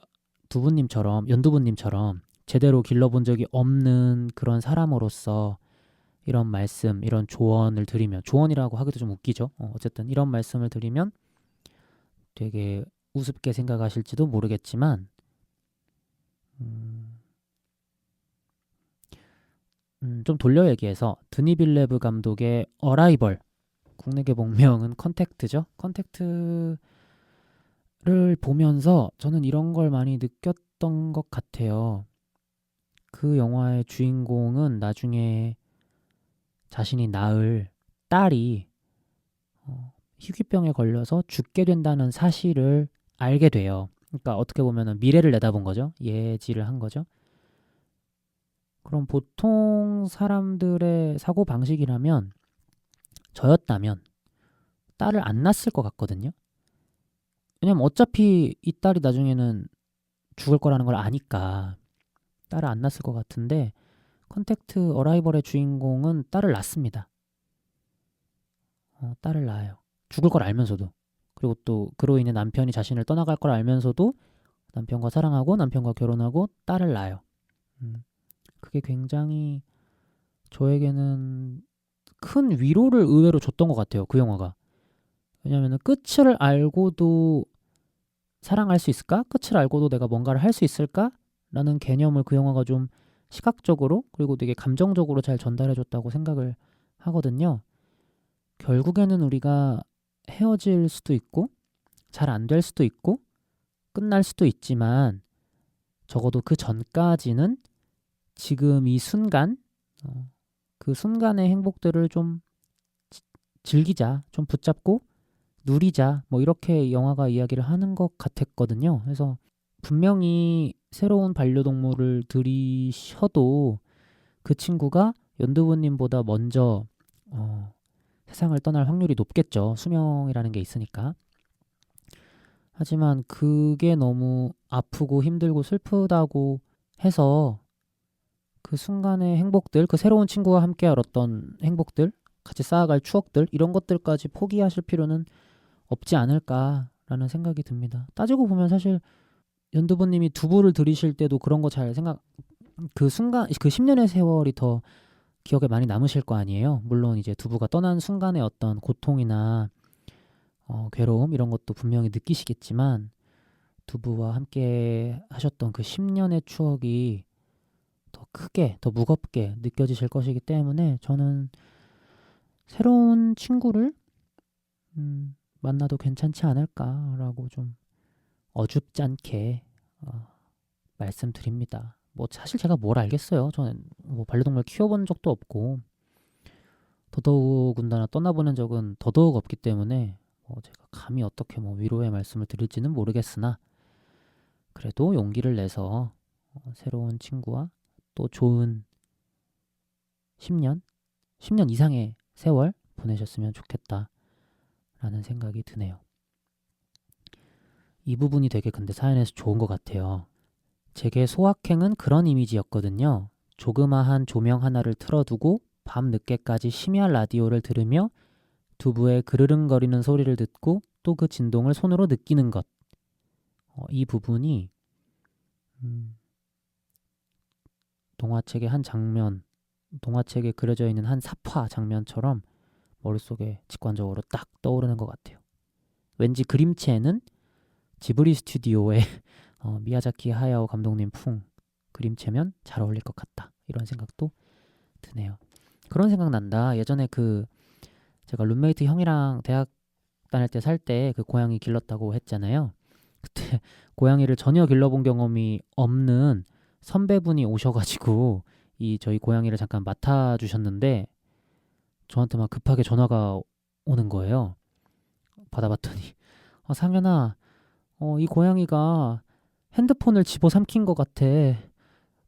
연두부님처럼 제대로 길러본 적이 없는 그런 사람으로서 이런 말씀, 이런 조언을 드리면, 조언이라고 하기도 좀 웃기죠. 어쨌든 이런 말씀을 드리면 되게 우습게 생각하실지도 모르겠지만, 좀 돌려 얘기해서 드니 빌레브 감독의 어라이벌, 국내 개봉명은 컨택트죠. 컨택트를 보면서 저는 이런 걸 많이 느꼈던 것 같아요. 그 영화의 주인공은 나중에 자신이 낳을 딸이 희귀병에 걸려서 죽게 된다는 사실을 알게 돼요. 그러니까 어떻게 보면 미래를 내다본 거죠. 예지를 한 거죠. 그럼 보통 사람들의 사고 방식이라면, 저였다면 딸을 안 낳았을 것 같거든요. 왜냐면 어차피 이 딸이 나중에는 죽을 거라는 걸 아니까 딸을 안 낳았을 것 같은데, 컨택트 어라이벌의 주인공은 딸을 낳습니다. 딸을 낳아요. 죽을 걸 알면서도. 그리고 또 그로 인해 남편이 자신을 떠나갈 걸 알면서도 남편과 사랑하고 남편과 결혼하고 딸을 낳아요. 그게 굉장히 저에게는 큰 위로를 의외로 줬던 것 같아요. 그 영화가. 왜냐하면 끝을 알고도 사랑할 수 있을까? 끝을 알고도 내가 뭔가를 할 수 있을까? 라는 개념을 그 영화가 좀 시각적으로 그리고 되게 감정적으로 잘 전달해줬다고 생각을 하거든요. 결국에는 우리가 헤어질 수도 있고 잘 안 될 수도 있고 끝날 수도 있지만, 적어도 그 전까지는 지금 이 순간, 그 순간의 행복들을 좀 즐기자, 좀 붙잡고 누리자, 뭐 이렇게 영화가 이야기를 하는 것 같았거든요. 그래서 분명히 새로운 반려동물을 들이셔도 그 친구가 연두부님보다 먼저 세상을 떠날 확률이 높겠죠. 수명이라는 게 있으니까. 하지만 그게 너무 아프고 힘들고 슬프다고 해서 그 순간의 행복들, 그 새로운 친구와 함께 알았던 행복들, 같이 쌓아갈 추억들, 이런 것들까지 포기하실 필요는 없지 않을까라는 생각이 듭니다. 따지고 보면 사실 연두부님이 두부를 들이실 때도 그런 거 잘 그 순간, 그 10년의 세월이 더 기억에 많이 남으실 거 아니에요. 물론 이제 두부가 떠난 순간의 어떤 고통이나 괴로움 이런 것도 분명히 느끼시겠지만, 두부와 함께 하셨던 그 10년의 추억이 더 크게, 더 무겁게 느껴지실 것이기 때문에 저는 새로운 친구를 만나도 괜찮지 않을까라고 좀 어줍지 않게 말씀드립니다. 뭐 사실 제가 뭘 알겠어요. 저는 뭐 반려동물 키워본 적도 없고 더더욱군다나 떠나보낸 적은 더더욱 없기 때문에 제가 감히 어떻게 뭐 위로의 말씀을 드릴지는 모르겠으나, 그래도 용기를 내서 새로운 친구와 또 좋은 10년 이상의 세월 보내셨으면 좋겠다라는 생각이 드네요. 이 부분이 되게 근데 사연에서 좋은 것 같아요. 제게 소확행은 그런 이미지였거든요. 조그마한 조명 하나를 틀어두고 밤 늦게까지 심야 라디오를 들으며 두부의 그르릉거리는 소리를 듣고 또 그 진동을 손으로 느끼는 것. 이 부분이 동화책의 한 장면, 동화책에 그려져 있는 한 삽화 장면처럼 머릿속에 직관적으로 딱 떠오르는 것 같아요. 왠지 그림체는 지브리 스튜디오의 미야자키 하야오 감독님 풍 그림체면 잘 어울릴 것 같다. 이런 생각도 드네요. 그런 생각 난다. 예전에 제가 룸메이트 형이랑 대학 다닐 때 살 때 그 고양이 길렀다고 했잖아요. 그때 고양이를 전혀 길러본 경험이 없는 선배분이 오셔가지고 저희 고양이를 잠깐 맡아주셨는데 저한테 막 급하게 전화가 오는 거예요. 받아봤더니 상현아, 이 고양이가 핸드폰을 집어삼킨 것 같아.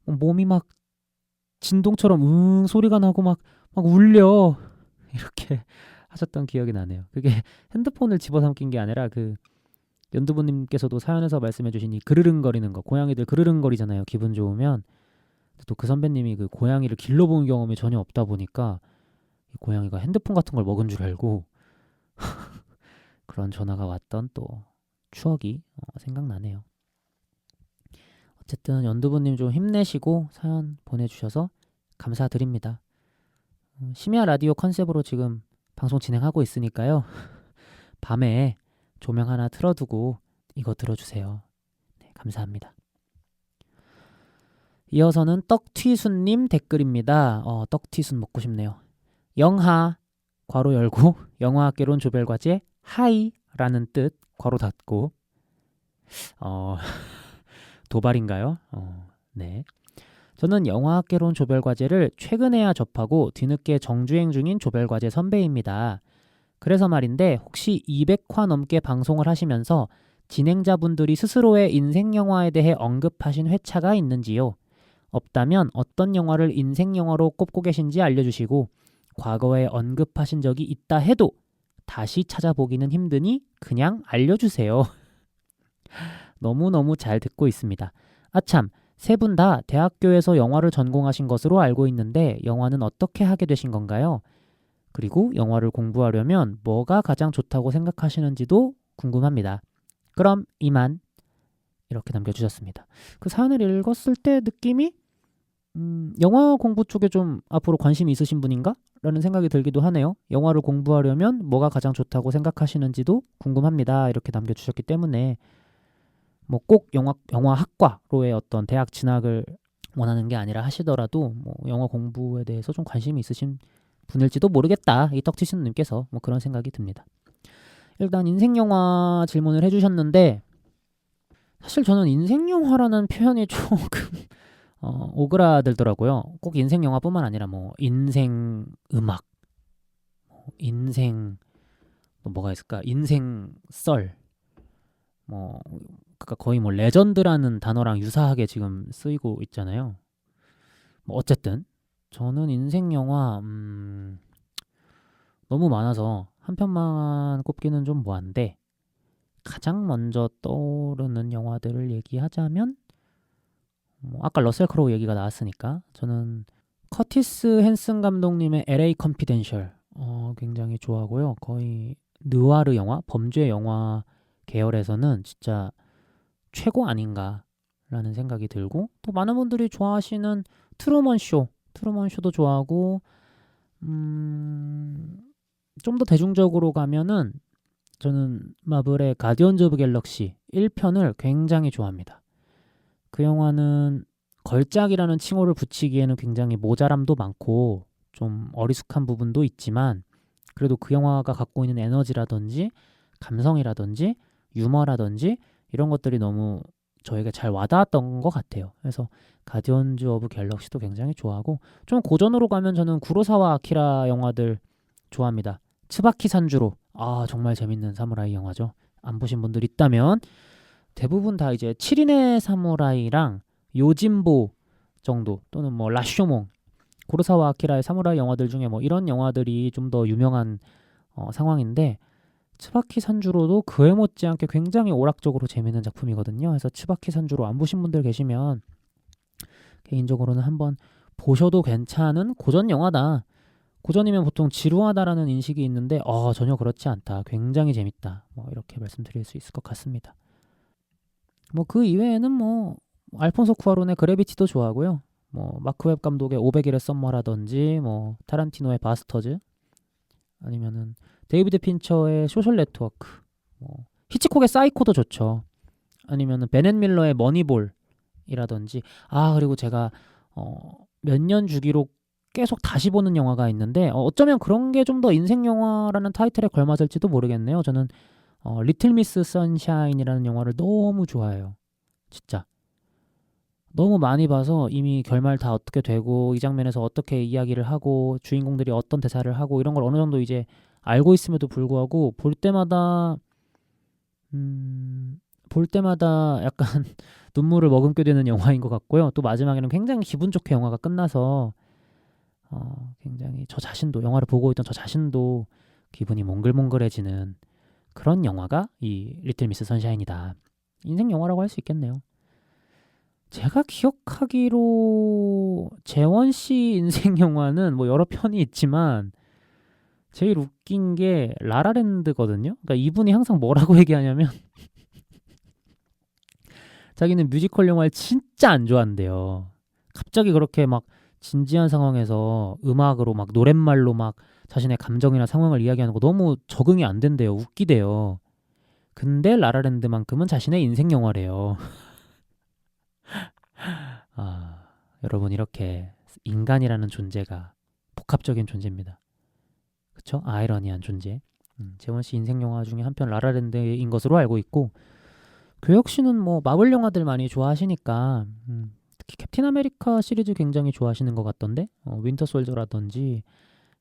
몸이 막 진동처럼 소리가 나고 막 울려. 이렇게 하셨던 기억이 나네요. 그게 핸드폰을 집어삼킨 게 아니라 연두부님께서도 사연에서 말씀해주신 이 그르릉거리는 거, 고양이들 그르릉거리잖아요. 기분 좋으면. 또 그 선배님이 그 고양이를 길러본 경험이 전혀 없다 보니까 이 고양이가 핸드폰 같은 걸 먹은 줄 알고 그런 전화가 왔던 또 추억이 생각나네요. 어쨌든 연두부님 좀 힘내시고 사연 보내주셔서 감사드립니다. 심야 라디오 컨셉으로 지금 방송 진행하고 있으니까요. 밤에 조명 하나 틀어두고 이거 들어주세요. 네, 감사합니다. 이어서는 떡튀순님 댓글입니다. 떡튀순 먹고 싶네요. 영하 괄호 열고 영화학개론 조별과제 하이라는 뜻 괄호 닫고 도발인가요? 네. 저는 영화학개론 조별과제를 최근에야 접하고 뒤늦게 정주행 중인 조별과제 선배입니다. 그래서 말인데 혹시 200화 넘게 방송을 하시면서 진행자분들이 스스로의 인생 영화에 대해 언급하신 회차가 있는지요? 없다면 어떤 영화를 인생 영화로 꼽고 계신지 알려주시고 과거에 언급하신 적이 있다 해도 다시 찾아보기는 힘드니 그냥 알려주세요. 너무너무 잘 듣고 있습니다. 아참, 세 분 다 대학교에서 영화를 전공하신 것으로 알고 있는데 영화는 어떻게 하게 되신 건가요? 그리고 영화를 공부하려면 뭐가 가장 좋다고 생각하시는지도 궁금합니다. 그럼 이만. 이렇게 남겨주셨습니다. 그 사연을 읽었을 때 느낌이 영화 공부 쪽에 좀 앞으로 관심이 있으신 분인가? 라는 생각이 들기도 하네요. 영화를 공부하려면 뭐가 가장 좋다고 생각하시는지도 궁금합니다. 이렇게 남겨주셨기 때문에 뭐 꼭 영화학과로의 어떤 대학 진학을 원하는 게 아니라 하시더라도 뭐 영화 공부에 대해서 좀 관심이 있으신 분일지도 모르겠다. 이 떡치신님께서 뭐 그런 생각이 듭니다. 일단 인생 영화 질문을 해주셨는데 사실 저는 인생 영화라는 표현이 조금 오그라들더라고요. 꼭 인생 영화뿐만 아니라 뭐 인생 음악, 인생 뭐가 있을까? 인생 썰, 그러니까 거의 뭐 레전드라는 단어랑 유사하게 지금 쓰이고 있잖아요. 뭐 어쨌든 저는 인생 영화 너무 많아서 한 편만 꼽기는 좀 뭐한데 가장 먼저 떠오르는 영화들을 얘기하자면 아까 러셀 크로우 얘기가 나왔으니까 저는 커티스 헨슨 감독님의 LA 컨피덴셜 굉장히 좋아하고요. 거의 느와르 영화, 범죄 영화 계열에서는 진짜 최고 아닌가라는 생각이 들고 또 많은 분들이 좋아하시는 트루먼쇼도 좋아하고 좀 더 대중적으로 가면은 저는 마블의 가디언즈 오브 갤럭시 1편을 굉장히 좋아합니다. 그 영화는 걸작이라는 칭호를 붙이기에는 굉장히 모자람도 많고 좀 어리숙한 부분도 있지만 그래도 그 영화가 갖고 있는 에너지라든지 감성이라든지 유머라든지 이런 것들이 너무 저에게 잘 와닿았던 것 같아요. 그래서 가디언즈 오브 갤럭시도 굉장히 좋아하고 좀 고전으로 가면 저는 구로사와 아키라 영화들 좋아합니다. 츠바키 산주로 정말 재밌는 사무라이 영화죠. 안 보신 분들 있다면 대부분 다 이제 7인의 사무라이랑 요진보 정도 또는 뭐 라쇼몽, 고로사와 아키라의 사무라이 영화들 중에 뭐 이런 영화들이 좀 더 유명한 상황인데 츠바키 산주로도 그에 못지않게 굉장히 오락적으로 재밌는 작품이거든요. 그래서 츠바키 산주로 안 보신 분들 계시면 개인적으로는 한번 보셔도 괜찮은 고전 영화다. 고전이면 보통 지루하다라는 인식이 있는데 전혀 그렇지 않다. 굉장히 재밌다. 뭐 이렇게 말씀드릴 수 있을 것 같습니다. 뭐 그 이외에는 뭐 알폰소 쿠아론의 그래비티도 좋아하고요. 뭐 마크 웹 감독의 500일의 썸머라든지 뭐 타란티노의 바스터즈 아니면은 데이비드 핀처의 소셜 네트워크, 뭐 히치콕의 사이코도 좋죠. 아니면은 베넷 밀러의 머니볼이라든지 그리고 제가 몇 년 주기로 계속 다시 보는 영화가 있는데 어쩌면 그런 게 좀 더 인생 영화라는 타이틀에 걸맞을지도 모르겠네요. 저는 리틀 미스 선샤인이라는 영화를 너무 좋아해요. 진짜 너무 많이 봐서 이미 결말 다 어떻게 되고 이 장면에서 어떻게 이야기를 하고 주인공들이 어떤 대사를 하고 이런 걸 어느 정도 이제 알고 있음에도 불구하고 볼 때마다 약간 눈물을 머금게 되는 영화인 것 같고요. 또 마지막에는 굉장히 기분 좋게 영화가 끝나서 굉장히 저 자신도 영화를 보고 있던 저 자신도 기분이 몽글몽글해지는 그런 영화가 이 리틀 미스 선샤인이다. 인생 영화라고 할 수 있겠네요. 제가 기억하기로 재원 씨 인생 영화는 뭐 여러 편이 있지만 제일 웃긴 게 라라랜드거든요. 그러니까 이분이 항상 뭐라고 얘기하냐면 자기는 뮤지컬 영화를 진짜 안 좋아한대요. 갑자기 그렇게 막 진지한 상황에서 음악으로 막 노랫말로 막 자신의 감정이나 상황을 이야기하는 거 너무 적응이 안 된대요. 웃기대요. 근데 라라랜드만큼은 자신의 인생 영화래요. 여러분 이렇게 인간이라는 존재가 복합적인 존재입니다. 그쵸? 아이러니한 존재. 재원 씨 인생 영화 중에 한 편 라라랜드인 것으로 알고 있고 교혁 씨는 뭐 마블 영화들 많이 좋아하시니까 특히 캡틴 아메리카 시리즈 굉장히 좋아하시는 것 같던데 윈터 솔저라든지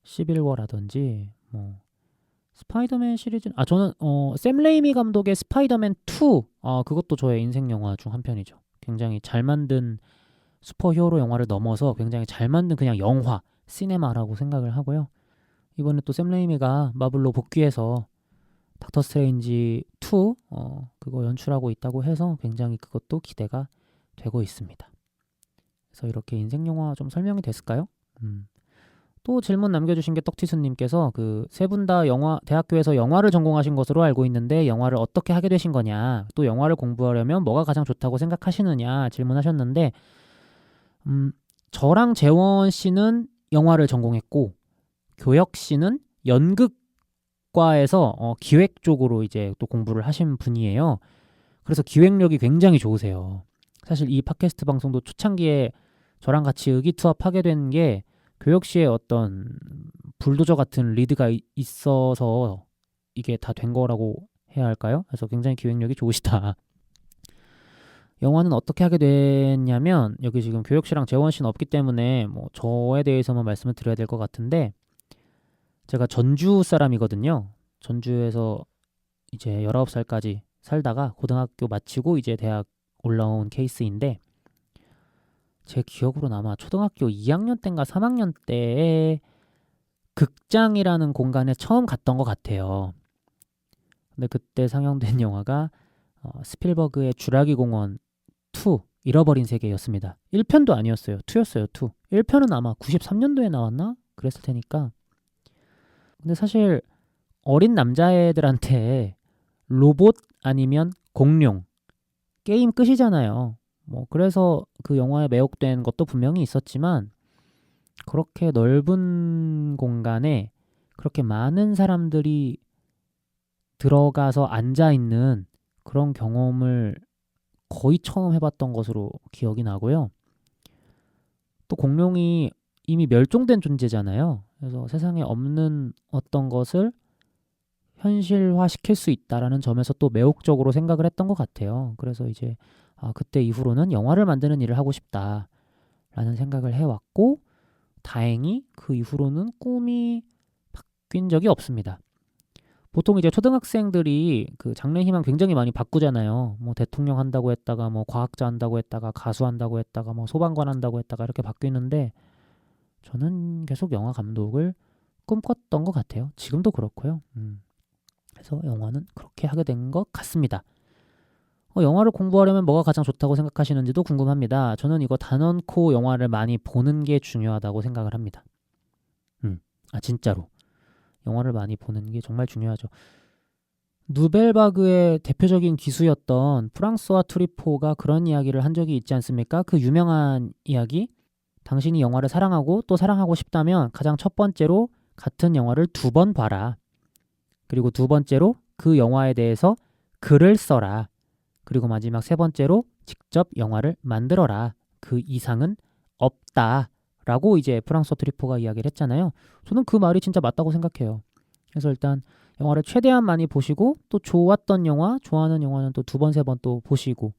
시빌워라든지 뭐 스파이더맨 시리즈 저는 샘 레이미 감독의 스파이더맨 2 그것도 저의 인생 영화 중 한 편이죠. 굉장히 잘 만든 슈퍼히어로 영화를 넘어서 굉장히 잘 만든 그냥 영화 시네마라고 생각을 하고요. 이번에 또 샘 레이미가 마블로 복귀해서 닥터 스트레인지 2 그거 연출하고 있다고 해서 굉장히 그것도 기대가 되고 있습니다. 그래서 이렇게 인생 영화 좀 설명이 됐을까요? 또 질문 남겨주신 게 떡튀수님께서 그 세 분 다 대학교에서 영화를 전공하신 것으로 알고 있는데 영화를 어떻게 하게 되신 거냐, 또 영화를 공부하려면 뭐가 가장 좋다고 생각하시느냐 질문하셨는데 저랑 재원 씨는 영화를 전공했고 교혁 씨는 연극과에서 기획 쪽으로 이제 또 공부를 하신 분이에요. 그래서 기획력이 굉장히 좋으세요. 사실 이 팟캐스트 방송도 초창기에 저랑 같이 의기투합하게 된 게 교혁 씨의 어떤 불도저 같은 리드가 있어서 이게 다 된 거라고 해야 할까요? 그래서 굉장히 기획력이 좋으시다. 영화는 어떻게 하게 됐냐면 여기 지금 교혁 씨랑 재원 씨는 없기 때문에 뭐 저에 대해서만 말씀을 드려야 될 것 같은데 제가 전주 사람이거든요. 전주에서 이제 19살까지 살다가 고등학교 마치고 이제 대학 올라온 케이스인데 제 기억으로는 아마 초등학교 2학년 때인가 3학년 때에 극장이라는 공간에 처음 갔던 것 같아요. 근데 그때 상영된 영화가 스필버그의 주라기 공원 2 잃어버린 세계였습니다. 1편도 아니었어요. 2였어요. 2. 1편은 아마 93년도에 나왔나? 그랬을 테니까. 근데 사실 어린 남자애들한테 로봇 아니면 공룡 게임 끝이잖아요. 뭐 그래서 그 영화에 매혹된 것도 분명히 있었지만 그렇게 넓은 공간에 그렇게 많은 사람들이 들어가서 앉아있는 그런 경험을 거의 처음 해봤던 것으로 기억이 나고요. 또 공룡이 이미 멸종된 존재잖아요. 그래서 세상에 없는 어떤 것을 현실화시킬 수 있다라는 점에서 또 매혹적으로 생각을 했던 것 같아요. 그래서 이제 그때 이후로는 영화를 만드는 일을 하고 싶다라는 생각을 해왔고 다행히 그 이후로는 꿈이 바뀐 적이 없습니다. 보통 이제 초등학생들이 그 장래희망 굉장히 많이 바꾸잖아요. 뭐 대통령 한다고 했다가 뭐 과학자 한다고 했다가 가수 한다고 했다가 뭐 소방관 한다고 했다가 이렇게 바뀌는데 저는 계속 영화 감독을 꿈꿨던 것 같아요. 지금도 그렇고요. 그래서 영화는 그렇게 하게 된 것 같습니다. 영화를 공부하려면 뭐가 가장 좋다고 생각하시는지도 궁금합니다. 저는 이거 단언코 영화를 많이 보는 게 중요하다고 생각을 합니다. 진짜로. 영화를 많이 보는 게 정말 중요하죠. 누벨바그의 대표적인 기수였던 프랑스와 트리포가 그런 이야기를 한 적이 있지 않습니까? 그 유명한 이야기. 당신이 영화를 사랑하고 또 사랑하고 싶다면 가장 첫 번째로 같은 영화를 2번 봐라. 그리고 2번째로 그 영화에 대해서 글을 써라. 그리고 마지막 3번째로 직접 영화를 만들어라. 그 이상은 없다. 라고 이제 프랑스와 트리포가 이야기를 했잖아요. 저는 그 말이 진짜 맞다고 생각해요. 그래서 일단 영화를 최대한 많이 보시고 또 좋았던 영화, 좋아하는 영화는 또 2번, 3번 또 보시고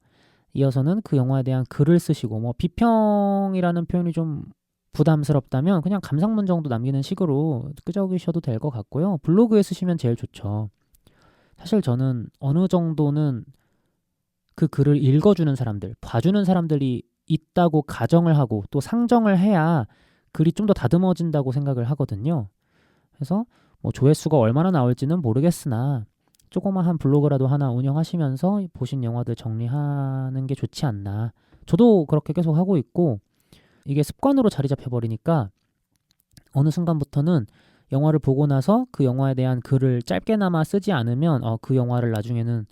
이어서는 그 영화에 대한 글을 쓰시고 뭐 비평이라는 표현이 좀 부담스럽다면 그냥 감상문 정도 남기는 식으로 끄적이셔도 될 것 같고요. 블로그에 쓰시면 제일 좋죠. 사실 저는 어느 정도는 그 글을 읽어주는 사람들, 봐주는 사람들이 있다고 가정을 하고 또 상정을 해야 글이 좀 더 다듬어진다고 생각을 하거든요. 그래서 뭐 조회수가 얼마나 나올지는 모르겠으나 조그마한 블로그라도 하나 운영하시면서 보신 영화들 정리하는 게 좋지 않나. 저도 그렇게 계속 하고 있고 이게 습관으로 자리 잡혀버리니까 어느 순간부터는 영화를 보고 나서 그 영화에 대한 글을 짧게나마 쓰지 않으면 그 영화를 나중에는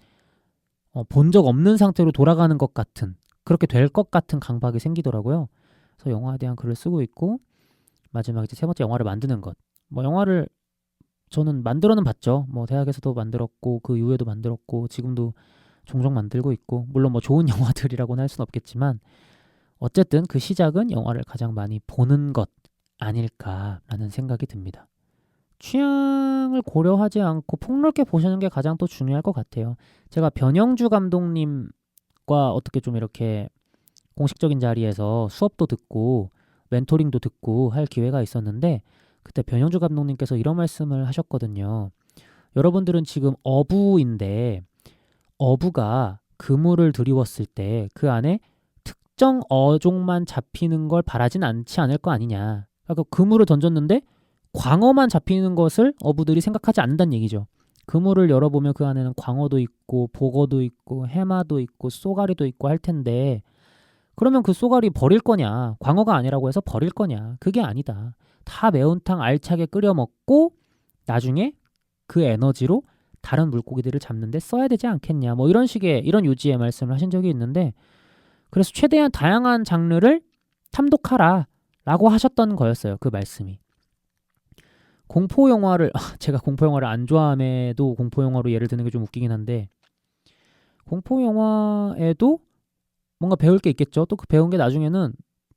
본 적 없는 상태로 돌아가는 것 같은 그렇게 될 것 같은 강박이 생기더라고요. 그래서 영화에 대한 글을 쓰고 있고 마지막 이제 3번째 영화를 만드는 것. 뭐 영화를 저는 만들어는 봤죠. 뭐 대학에서도 만들었고 그 이후에도 만들었고 지금도 종종 만들고 있고 물론 뭐 좋은 영화들이라고는 할 수는 없겠지만 어쨌든 그 시작은 영화를 가장 많이 보는 것 아닐까라는 생각이 듭니다. 취향을 고려하지 않고 폭넓게 보시는 게 가장 또 중요할 것 같아요. 제가 변영주 감독님과 어떻게 좀 이렇게 공식적인 자리에서 수업도 듣고 멘토링도 듣고 할 기회가 있었는데 그때 변영주 감독님께서 이런 말씀을 하셨거든요. 여러분들은 지금 어부인데 어부가 그물을 들이웠을 때 그 안에 특정 어종만 잡히는 걸 바라진 않지 않을 거 아니냐. 그러니까 그물을 던졌는데 광어만 잡히는 것을 어부들이 생각하지 않는다는 얘기죠. 그물을 열어보면 그 안에는 광어도 있고 복어도 있고 해마도 있고 쏘가리도 있고 할 텐데 그러면 그 쏘가리 버릴 거냐? 광어가 아니라고 해서 버릴 거냐? 그게 아니다. 다 매운탕 알차게 끓여 먹고 나중에 그 에너지로 다른 물고기들을 잡는데 써야 되지 않겠냐? 뭐 이런 식의 이런 요지의 말씀을 하신 적이 있는데 그래서 최대한 다양한 장르를 탐독하라 라고 하셨던 거였어요. 그 말씀이. 공포영화를 제가 공포영화를 안 좋아함에도 공포영화로 예를 드는 게 좀 웃기긴 한데 공포영화에도 뭔가 배울 게 있겠죠. 또 그 배운 게 나중에는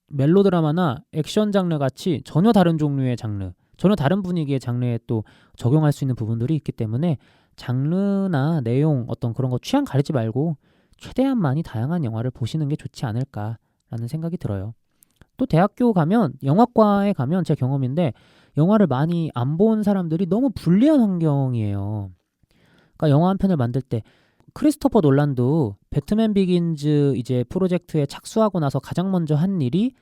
멜로드라마나 액션 장르 같이 전혀 다른 종류의 장르, 전혀 다른 분위기의 장르에 또 적용할 수 있는 부분들이 있기 때문에 장르나 내용 어떤 그런 거 취향 가리지 말고 최대한 많이 다양한 영화를 보시는 게 좋지 않을까라는 생각이 들어요. 또 대학교 가면 영화과에 가면 제 경험인데 영화를 많이 안 본 사람들이 너무 불리한 환경이에요. 그러니까 영화 한 편을 만들 때 크리스토퍼 놀란도 배트맨 비긴즈 이제 프로젝트에 착수하고 나서 가장 먼저 한 일이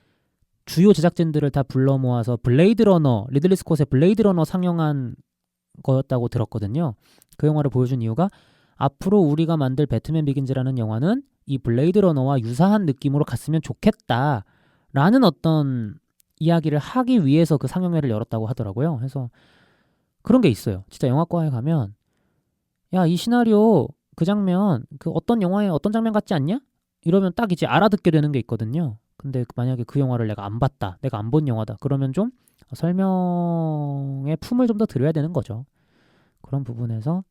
주요 제작진들을 다 불러 모아서 블레이드 러너, 리들리 스콧의 블레이드 러너 상영한 거였다고 들었거든요. 그 영화를 보여준 이유가 앞으로 우리가 만들 배트맨 비긴즈라는 영화는 이 블레이드 러너와 유사한 느낌으로 갔으면 좋겠다라는 어떤 이야기를 하기 위해서 그 상영회를 열었다고 하더라고요. 그래서 그런 게 있어요. 진짜 영화과에 가면 야, 이 시나리오 그 장면 그 어떤 영화의 어떤 장면 같지 않냐? 이러면 딱 이제 알아듣게 되는 게 있거든요. 근데 만약에 그 영화를 내가 안 봤다. 내가 안 본 영화다. 그러면 좀 설명의 품을 좀 더 들여야 되는 거죠. 그런 부분에서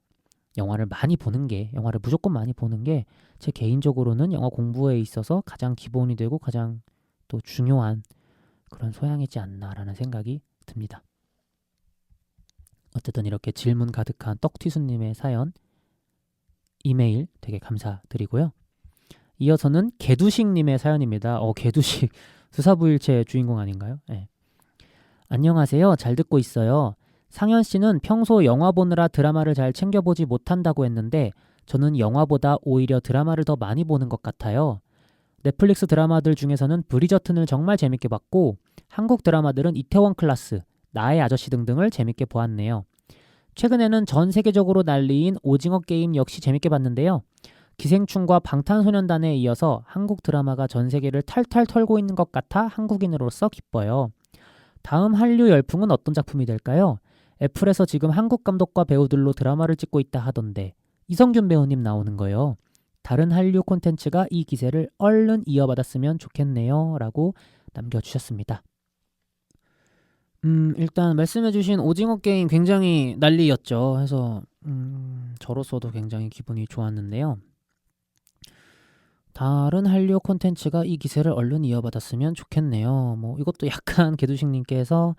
영화를 많이 보는 게 영화를 무조건 많이 보는 게 제 개인적으로는 영화 공부에 있어서 가장 기본이 되고 가장 또 중요한 그런 소양이지 않나라는 생각이 듭니다. 어쨌든 이렇게 질문 가득한 떡튀수님의 사연 이메일 되게 감사드리고요. 이어서는 개두식님의 사연입니다. 개두식 수사부일체 주인공 아닌가요? 네. 안녕하세요. 잘 듣고 있어요. 상현 씨는 평소 영화 보느라 드라마를 잘 챙겨보지 못한다고 했는데 저는 영화보다 오히려 드라마를 더 많이 보는 것 같아요. 넷플릭스 드라마들 중에서는 브리저튼을 정말 재밌게 봤고 한국 드라마들은 이태원 클라스, 나의 아저씨 등등을 재밌게 보았네요. 최근에는 전 세계적으로 난리인 오징어 게임 역시 재밌게 봤는데요. 기생충과 방탄소년단에 이어서 한국 드라마가 전 세계를 탈탈 털고 있는 것 같아 한국인으로서 기뻐요. 다음 한류 열풍은 어떤 작품이 될까요? 애플에서 지금 한국 감독과 배우들로 드라마를 찍고 있다 하던데 이성균 배우님 나오는 거요. 다른 한류 콘텐츠가 이 기세를 얼른 이어받았으면 좋겠네요. 라고 남겨주셨습니다. 일단 말씀해주신 오징어 게임 굉장히 난리였죠. 해서 저로서도 굉장히 기분이 좋았는데요. 다른 한류 콘텐츠가 이 기세를 얼른 이어받았으면 좋겠네요. 뭐 이것도 약간 개두식님께서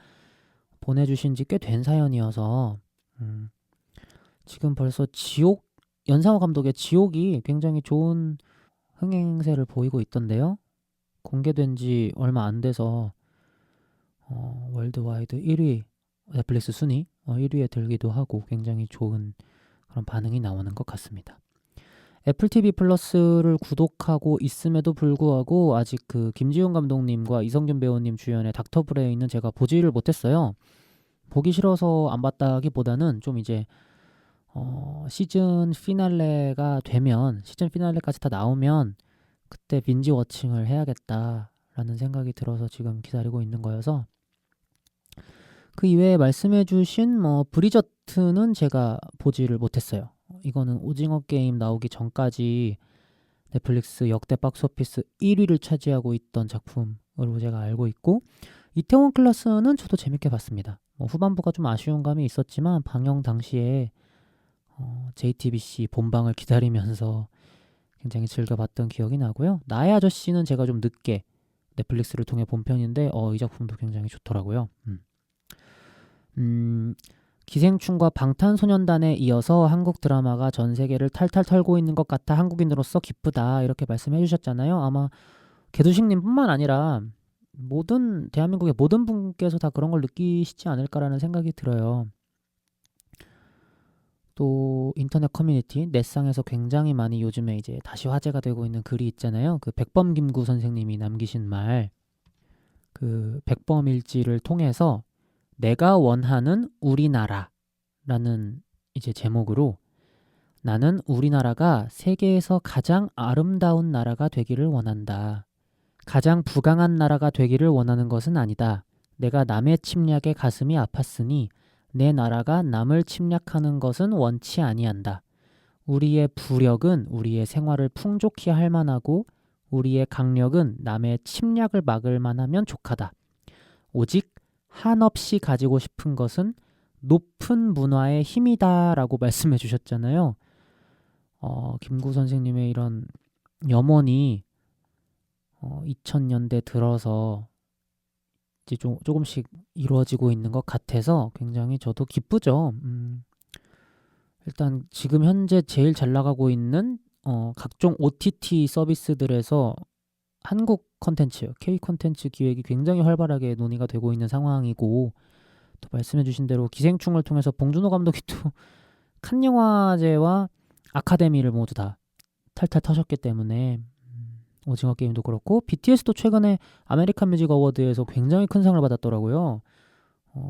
보내주신 지 꽤 된 사연이어서 지금 벌써 지옥 연상호 감독의 지옥이 굉장히 좋은 흥행세를 보이고 있던데요. 공개된 지 얼마 안 돼서 월드와이드 1위 넷플릭스 순위 1위에 들기도 하고 굉장히 좋은 그런 반응이 나오는 것 같습니다. 애플 TV 플러스를 구독하고 있음에도 불구하고 아직 그 김지훈 감독님과 이성균 배우님 주연의 닥터 브레인은 제가 보지를 못했어요. 보기 싫어서 안 봤다기보다는 좀 이제 시즌 피날레가 되면 시즌 피날레까지 다 나오면 그때 빈지 워칭을 해야겠다라는 생각이 들어서 지금 기다리고 있는 거여서 그 이외에 말씀해주신 브리저트는 제가 보지를 못했어요. 이거는 오징어 게임 나오기 전까지 넷플릭스 역대 박스오피스 1위를 차지하고 있던 작품으로 제가 알고 있고 이태원 클라스는 저도 재밌게 봤습니다. 후반부가 좀 아쉬운 감이 있었지만 방영 당시에 JTBC 본방을 기다리면서 굉장히 즐겨봤던 기억이 나고요. 나의 아저씨는 제가 좀 늦게 넷플릭스를 통해 본 편인데 이 작품도 굉장히 좋더라고요. 기생충과 방탄소년단에 이어서 한국 드라마가 전 세계를 탈탈 털고 있는 것 같아 한국인으로서 기쁘다 이렇게 말씀해 주셨잖아요. 아마 개두식님뿐만 아니라 대한민국의 모든 분께서 다 그런 걸 느끼시지 않을까라는 생각이 들어요. 또 인터넷 커뮤니티 넷상에서 굉장히 많이 요즘에 이제 다시 화제가 되고 있는 글이 있잖아요. 그 백범김구 선생님이 남기신 말, 그 백범일지를 통해서 내가 원하는 우리나라라는 이제 제목으로 나는 우리나라가 세계에서 가장 아름다운 나라가 되기를 원한다. 가장 부강한 나라가 되기를 원하는 것은 아니다. 내가 남의 침략에 가슴이 아팠으니 내 나라가 남을 침략하는 것은 원치 아니한다. 우리의 부력은 우리의 생활을 풍족히 할 만하고 우리의 강력은 남의 침략을 막을 만하면 족하다. 오직 한없이 가지고 싶은 것은 높은 문화의 힘이다 라고 말씀해 주셨잖아요. 김구 선생님의 이런 염원이 2000년대 들어서 이제 조금씩 이루어지고 있는 것 같아서 굉장히 저도 기쁘죠. 일단 지금 현재 제일 잘 나가고 있는 각종 OTT 서비스들에서 한국 컨텐츠, K 컨텐츠 기획이 굉장히 활발하게 논의가 되고 있는 상황이고 또 말씀해주신 대로 기생충을 통해서 봉준호 감독이 또 칸 영화제와 아카데미를 모두 다 탈탈 터셨기 때문에 오징어 게임도 그렇고 BTS도 최근에 아메리칸 뮤직 어워드에서 굉장히 큰 상을 받았더라고요.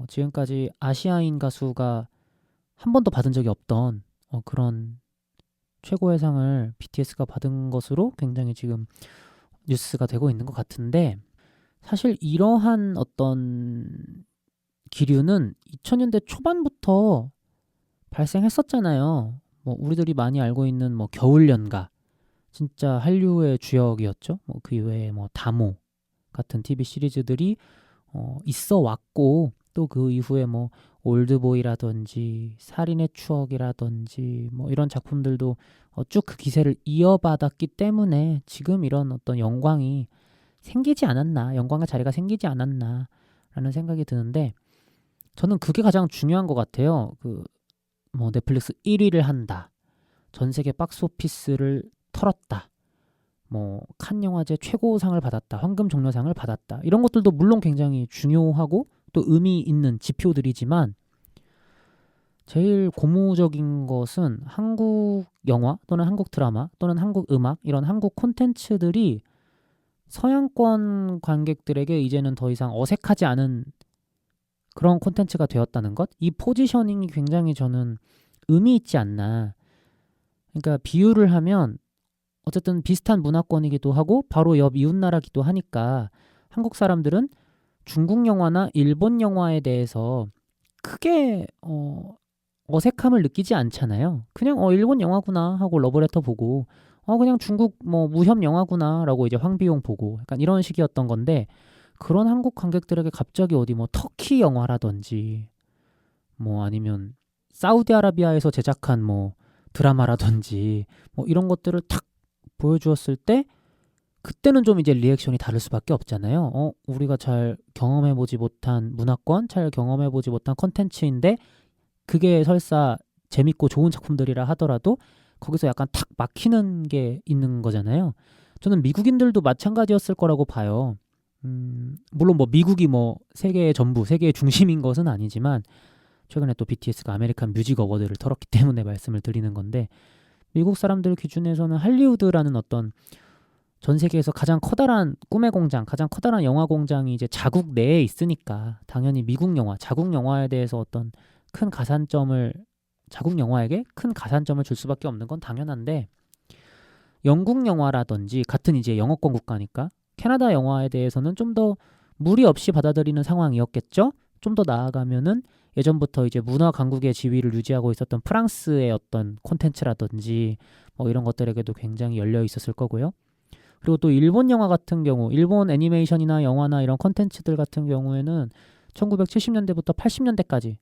지금까지 아시아인 가수가 한 번도 받은 적이 없던 그런 최고의 상을 BTS가 받은 것으로 굉장히 지금 뉴스가 되고 있는 것 같은데 사실 이러한 어떤 기류는 2000년대 초반부터 발생했었잖아요. 우리들이 많이 알고 있는 겨울연가 진짜 한류의 주역이었죠. 그 이외에 다모 같은 TV 시리즈들이 있어 왔고 또 그 이후에 올드보이라든지 살인의 추억이라든지 이런 작품들도 쭉 그 기세를 이어받았기 때문에 지금 이런 어떤 영광이 생기지 않았나, 영광의 자리가 생기지 않았나 라는 생각이 드는데 저는 그게 가장 중요한 것 같아요. 넷플릭스 1위를 한다. 전 세계 박스오피스를 털었다. 칸 영화제 최고상을 받았다. 황금 종려상을 받았다. 이런 것들도 물론 굉장히 중요하고 또 의미 있는 지표들이지만 제일 고무적인 것은 한국 영화 또는 한국 드라마 또는 한국 음악 이런 한국 콘텐츠들이 서양권 관객들에게 이제는 더 이상 어색하지 않은 그런 콘텐츠가 되었다는 것. 이 포지셔닝이 굉장히 저는 의미 있지 않나. 그러니까 비유를 하면 어쨌든 비슷한 문화권이기도 하고 바로 옆 이웃나라기도 하니까 한국 사람들은 중국 영화나 일본 영화에 대해서 크게 어색함을 느끼지 않잖아요. 그냥 일본 영화구나 하고 러브레터 보고 그냥 중국 뭐 무협 영화구나 라고 이제 황비용 보고 약간 이런 식이었던 건데 그런 한국 관객들에게 갑자기 어디 뭐 터키 영화라든지 뭐 아니면 사우디아라비아에서 제작한 뭐 드라마라든지 뭐 이런 것들을 탁 보여주었을 때 그때는 좀 이제 리액션이 다를 수밖에 없잖아요. 우리가 잘 경험해보지 못한 문화권, 잘 경험해보지 못한 컨텐츠인데 그게 설사 재밌고 좋은 작품들이라 하더라도 거기서 약간 탁 막히는 게 있는 거잖아요. 저는 미국인들도 마찬가지였을 거라고 봐요. 물론 뭐 미국이 뭐 세계의 전부, 세계의 중심인 것은 아니지만 최근에 또 BTS가 아메리칸 뮤직 어워드를 털었기 때문에 말씀을 드리는 건데 미국 사람들 기준에서는 할리우드라는 어떤 전 세계에서 가장 커다란 꿈의 공장, 가장 커다란 영화 공장이 이제 자국 내에 있으니까 당연히 미국 영화, 자국 영화에 대해서 어떤 큰 가산점을 자국 영화에게 큰 가산점을 줄 수밖에 없는 건 당연한데 영국 영화라든지 같은 이제 영어권 국가니까 캐나다 영화에 대해서는 좀 더 무리 없이 받아들이는 상황이었겠죠. 좀 더 나아가면은 예전부터 이제 문화 강국의 지위를 유지하고 있었던 프랑스의 어떤 콘텐츠라든지 뭐 이런 것들에게도 굉장히 열려 있었을 거고요. 그리고 또 일본 영화 같은 경우, 일본 애니메이션이나 영화나 이런 콘텐츠들 같은 경우에는 1970년대부터 80년대까지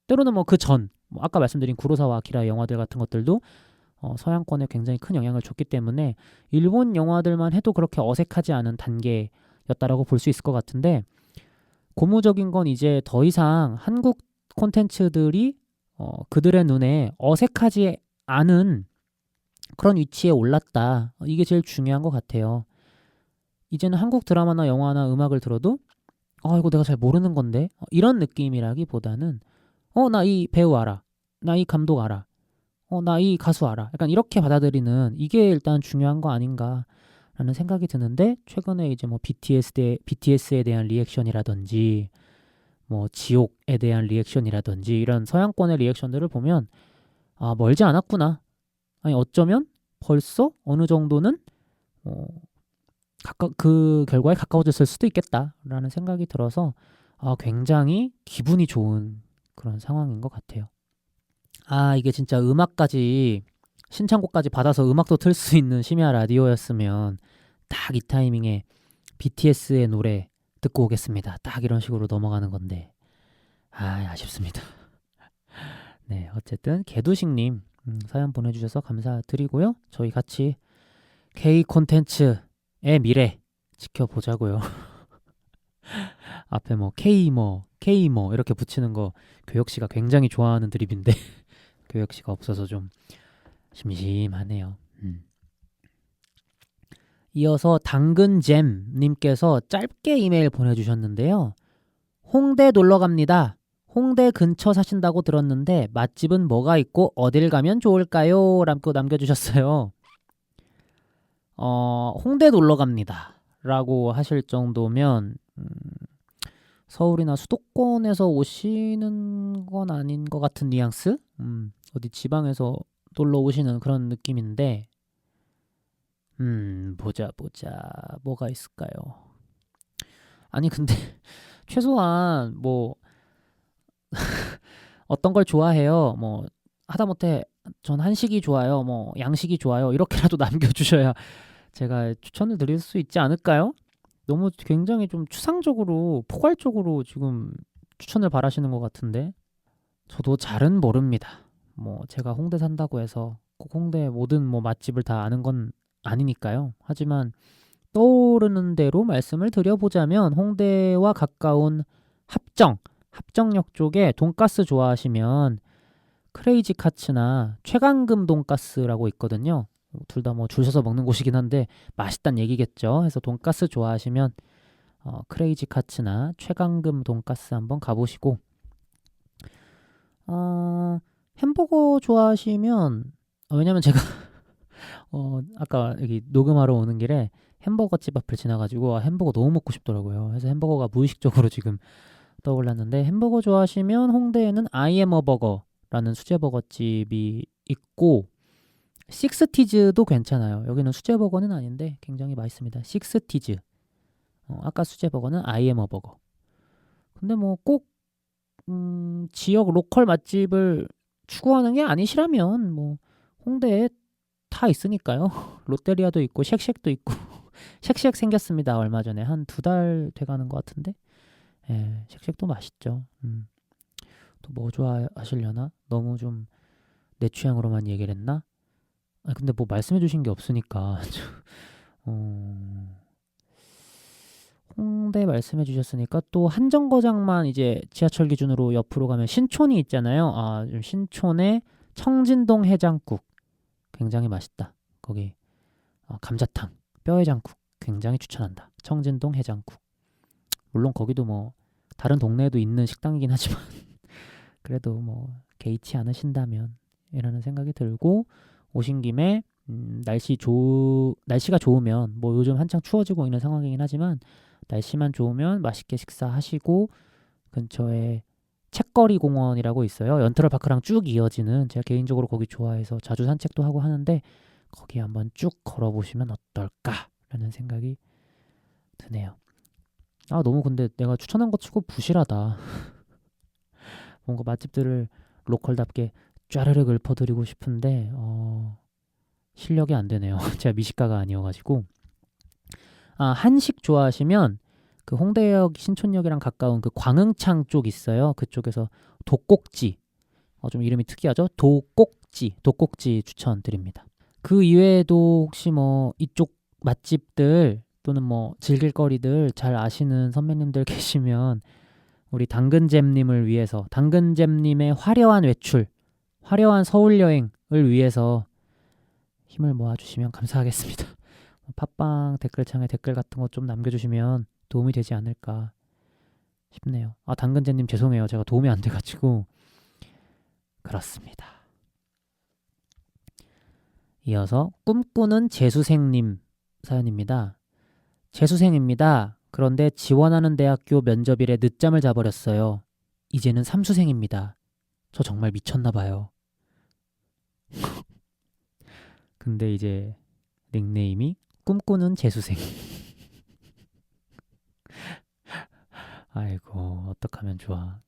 때로는 뭐 그 전, 뭐 아까 말씀드린 구로사와 아키라의 영화들 같은 것들도 서양권에 굉장히 큰 영향을 줬기 때문에 일본 영화들만 해도 그렇게 어색하지 않은 단계였다라고 볼 수 있을 것 같은데 고무적인 건 이제 더 이상 한국 콘텐츠들이 그들의 눈에 어색하지 않은 그런 위치에 올랐다. 이게 제일 중요한 것 같아요. 이제는 한국 드라마나 영화나 음악을 들어도 이거 내가 잘 모르는 건데 이런 느낌이라기보다는 나 이 배우 알아. 나 이 감독 알아. 나 이 가수 알아. 약간 이렇게 받아들이는 이게 일단 중요한 거 아닌가라는 생각이 드는데 최근에 이제 뭐 BTS에 대한 리액션이라든지 뭐 지옥에 대한 리액션이라든지 이런 서양권의 리액션들을 보면 멀지 않았구나. 아니 어쩌면 벌써 어느 정도는 그 결과에 가까워졌을 수도 있겠다라는 생각이 들어서 굉장히 기분이 좋은 그런 상황인 것 같아요. 이게 진짜 음악까지 신청곡까지 받아서 음악도 틀 수 있는 심야 라디오였으면 딱 이 타이밍에 BTS의 노래 듣고 오겠습니다. 딱 이런 식으로 넘어가는 건데 아쉽습니다. 네, 어쨌든 개두식님 사연 보내주셔서 감사드리고요. 저희 같이 K 콘텐츠의 미래 지켜보자고요. 앞에 뭐 K 이렇게 붙이는 거 교혁 씨가 굉장히 좋아하는 드립인데 교혁 씨가 없어서 좀 심심하네요. 이어서 당근잼 님께서 짧게 이메일 보내주셨는데요. 홍대 놀러 갑니다. 홍대 근처 사신다고 들었는데 맛집은 뭐가 있고 어딜 가면 좋을까요? 라고 남겨주셨어요. 홍대 놀러 갑니다. 라고 하실 정도면 서울이나 수도권에서 오시는 건 아닌 것 같은 뉘앙스? 어디 지방에서 놀러 오시는 그런 느낌인데 보자 뭐가 있을까요? 아니 근데 최소한 뭐 어떤 걸 좋아해요? 뭐 하다못해 전 한식이 좋아요. 뭐 양식이 좋아요. 이렇게라도 남겨주셔야 제가 추천을 드릴 수 있지 않을까요? 너무 굉장히 좀 추상적으로 포괄적으로 지금 추천을 바라시는 것 같은데 저도 잘은 모릅니다. 뭐 제가 홍대 산다고 해서 꼭 홍대 모든 뭐 맛집을 다 아는 건 아니니까요. 하지만 떠오르는 대로 말씀을 드려보자면 홍대와 가까운 합정역 쪽에 돈가스 좋아하시면 크레이지 카츠나 최강금 돈가스라고 있거든요. 둘 다 뭐 줄 서서 먹는 곳이긴 한데 맛있단 얘기겠죠. 해서 돈가스 좋아하시면 크레이지 카츠나 최강금 돈가스 한번 가보시고 햄버거 좋아하시면 왜냐면 제가 아까 여기 녹음하러 오는 길에 햄버거 집 앞을 지나가지고 햄버거 너무 먹고 싶더라고요. 그래서 햄버거가 무의식적으로 지금 떠올랐는데 햄버거 좋아하시면 홍대에는 아이엠어 버거라는 수제버거 집이 있고 식스티즈도 괜찮아요. 여기는 수제버거는 아닌데 굉장히 맛있습니다. 식스티즈. 아까 수제버거는 아이엠어 버거. 근데 뭐 꼭 지역 로컬 맛집을 추구하는 게 아니시라면 뭐 홍대에 다 있으니까요. 롯데리아도 있고 쉑쉑도 있고 쉑쉑 생겼습니다. 얼마 전에 한 2달 돼가는 것 같은데 예, 쉑쉑도 맛있죠. 또 뭐 좋아하시려나? 너무 좀 내 취향으로만 얘기를 했나? 근데 뭐 말씀해 주신 게 없으니까 홍대 말씀해 주셨으니까 또 한정거장만 이제 지하철 기준으로 옆으로 가면 신촌이 있잖아요. 신촌의 청진동 해장국 굉장히 맛있다. 거기 감자탕, 뼈해장국 굉장히 추천한다. 청진동 해장국. 물론 거기도 뭐 다른 동네에도 있는 식당이긴 하지만 그래도 뭐 개의치 않으신다면 이라는 생각이 들고 오신 김에 날씨가 좋으면 뭐 요즘 한창 추워지고 있는 상황이긴 하지만 날씨만 좋으면 맛있게 식사하시고 근처에 책거리 공원이라고 있어요. 연트럴파크랑 쭉 이어지는 제가 개인적으로 거기 좋아해서 자주 산책도 하고 하는데 거기 한번 쭉 걸어보시면 어떨까라는 생각이 드네요. 너무 근데 내가 추천한 거 치고 부실하다. 뭔가 맛집들을 로컬답게 쫘르륵 읊어드리고 싶은데 실력이 안 되네요. 제가 미식가가 아니어가지고 한식 좋아하시면 그 홍대역 신촌역이랑 가까운 그 광흥창 쪽 있어요. 그쪽에서 독꼭지 좀 이름이 특이하죠. 독꼭지 추천드립니다. 그 이외에도 혹시 뭐 이쪽 맛집들 또는 뭐 즐길 거리들 잘 아시는 선배님들 계시면 우리 당근잼님을 위해서 당근잼님의 화려한 외출 화려한 서울 여행을 위해서 힘을 모아주시면 감사하겠습니다. 팟빵 댓글창에 댓글 같은 거 좀 남겨주시면 도움이 되지 않을까 싶네요. 당근재님 죄송해요. 제가 도움이 안 돼가지고 그렇습니다. 이어서 꿈꾸는 재수생님 사연입니다. 재수생입니다. 그런데 지원하는 대학교 면접일에 늦잠을 자버렸어요. 이제는 삼수생입니다. 저 정말 미쳤나봐요. 근데 이제 닉네임이 꿈꾸는 재수생. 아이고 어떡하면 좋아.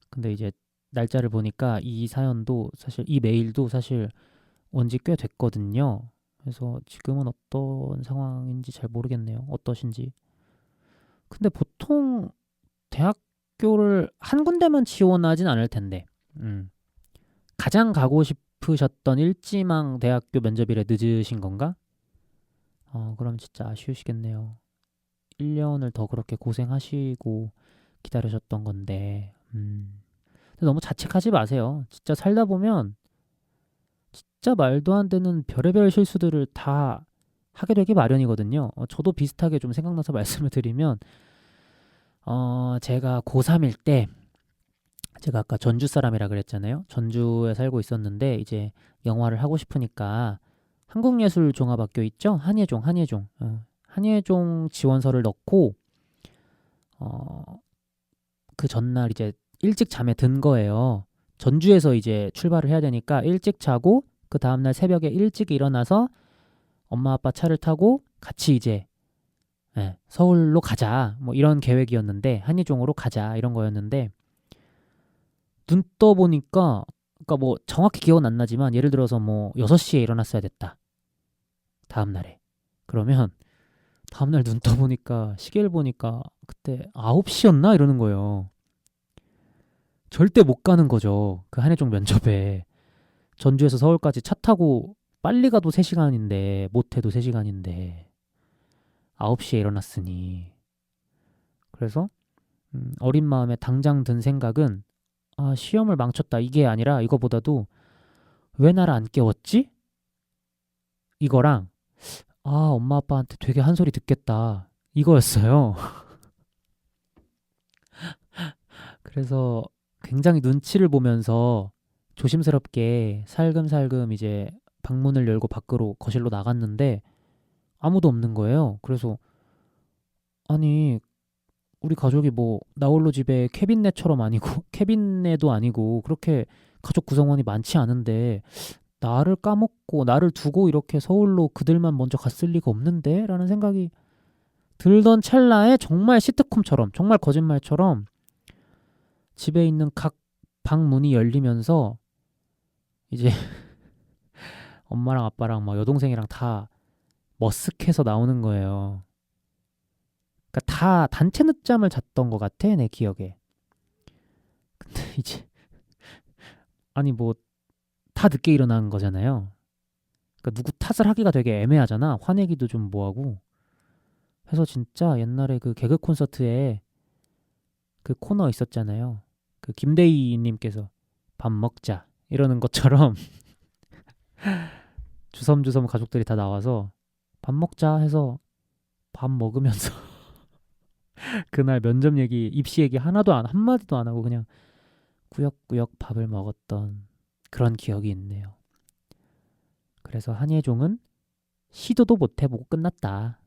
근데 이제 날짜를 보니까 이 사연도 사실 이 메일도 사실 온지 꽤 됐거든요. 그래서 지금은 어떤 상황인지 잘 모르겠네요. 어떠신지. 근데 보통 대학교를 한 군데만 지원하진 않을 텐데 가장 가고 싶으셨던 일지망 대학교 면접일에 늦으신 건가? 그럼 진짜 아쉬우시겠네요. 1년을 더 그렇게 고생하시고 기다리셨던 건데 근데 너무 자책하지 마세요. 진짜 살다 보면 진짜 말도 안 되는 별의별 실수들을 다 하게 되기 마련이거든요. 저도 비슷하게 좀 생각나서 말씀을 드리면 제가 고3일 때 제가 아까 전주 사람이라 그랬잖아요. 전주에 살고 있었는데 이제 영화를 하고 싶으니까 한국예술종합학교 있죠? 한예종 지원서를 넣고 그 전날 이제 일찍 잠에 든 거예요. 전주에서 이제 출발을 해야 되니까 일찍 자고 그 다음날 새벽에 일찍 일어나서 엄마 아빠 차를 타고 같이 이제 서울로 가자 뭐 이런 계획이었는데 한예종으로 가자 이런 거였는데 눈 떠보니까 그러니까 뭐 정확히 기억은 안 나지만 예를 들어서 뭐 6시에 일어났어야 됐다. 다음날에. 그러면 다음날 눈 떠보니까 시계를 보니까 그때 9시였나? 이러는 거예요. 절대 못 가는 거죠. 그 한예종 면접에. 전주에서 서울까지 차 타고 빨리 가도 3시간인데 못해도 3시간인데 9시에 일어났으니. 그래서 어린 마음에 당장 든 생각은 시험을 망쳤다 이게 아니라 이거보다도 왜 나를 안 깨웠지? 이거랑 엄마 아빠한테 되게 한 소리 듣겠다 이거였어요. 그래서 굉장히 눈치를 보면서 조심스럽게 살금살금 이제 방문을 열고 밖으로 거실로 나갔는데 아무도 없는 거예요. 그래서 아니 우리 가족이 뭐 나홀로 집에 케빈네처럼 아니고 케빈네도 아니고 그렇게 가족 구성원이 많지 않은데 나를 까먹고 나를 두고 이렇게 서울로 그들만 먼저 갔을 리가 없는데? 라는 생각이 들던 찰나에 정말 시트콤처럼 정말 거짓말처럼 집에 있는 각 방 문이 열리면서 이제 엄마랑 아빠랑 막 여동생이랑 다 머쓱해서 나오는 거예요. 그러니까 다 단체 늦잠을 잤던 것 같아 내 기억에. 근데 이제 아니 뭐 다 늦게 일어난 거잖아요. 그러니까 누구 탓을 하기가 되게 애매하잖아. 화내기도 좀 뭐하고. 해서 진짜 옛날에 그 개그 콘서트에 그 코너 있었잖아요. 그 김대희님께서 밥 먹자 이러는 것처럼 주섬주섬 가족들이 다 나와서 밥 먹자 해서 밥 먹으면서 그날 면접 얘기, 입시 얘기 하나도 한마디도 안 하고 그냥 꾸역꾸역 밥을 먹었던 그런 기억이 있네요. 그래서 한예종은 시도도 못 해보고 끝났다.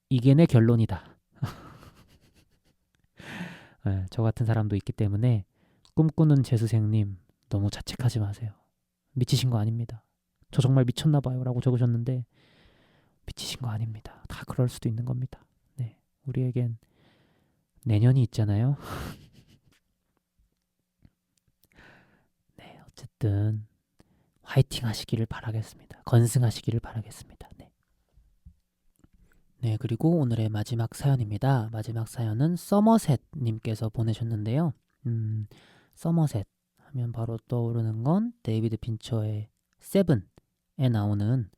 이게 내 결론이다. 네, 저 같은 사람도 있기 때문에 꿈꾸는 재수생님 너무 자책하지 마세요. 미치신 거 아닙니다. 저 정말 미쳤나 봐요 라고 적으셨는데 미치신 거 아닙니다. 다 그럴 수도 있는 겁니다. 네, 우리에겐 내년이 있잖아요. 네, 어쨌든 화이팅 하시기를 바라겠습니다. 건승하시기를 바라겠습니다. 네. 네, 그리고 오늘의 마지막 사연입니다. 마지막 사연은 서머셋님께서 보내셨는데요. 서머셋 하면 바로 떠오르는 건 데이비드 핀처의 세븐에 나오는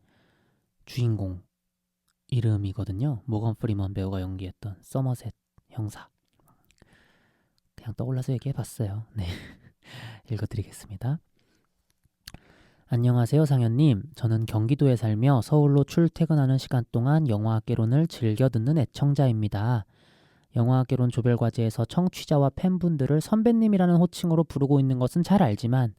주인공 이름이거든요. 모건 프리먼 배우가 연기했던 서머셋 형사. 그냥 떠올라서 얘기해봤어요. 네, 읽어드리겠습니다. 안녕하세요 상현님. 저는 경기도에 살며 서울로 출퇴근하는 시간 동안 영화학개론을 즐겨 듣는 애청자입니다. 영화학개론 조별과제에서 청취자와 팬분들을 선배님이라는 호칭으로 부르고 있는 것은 잘 알지만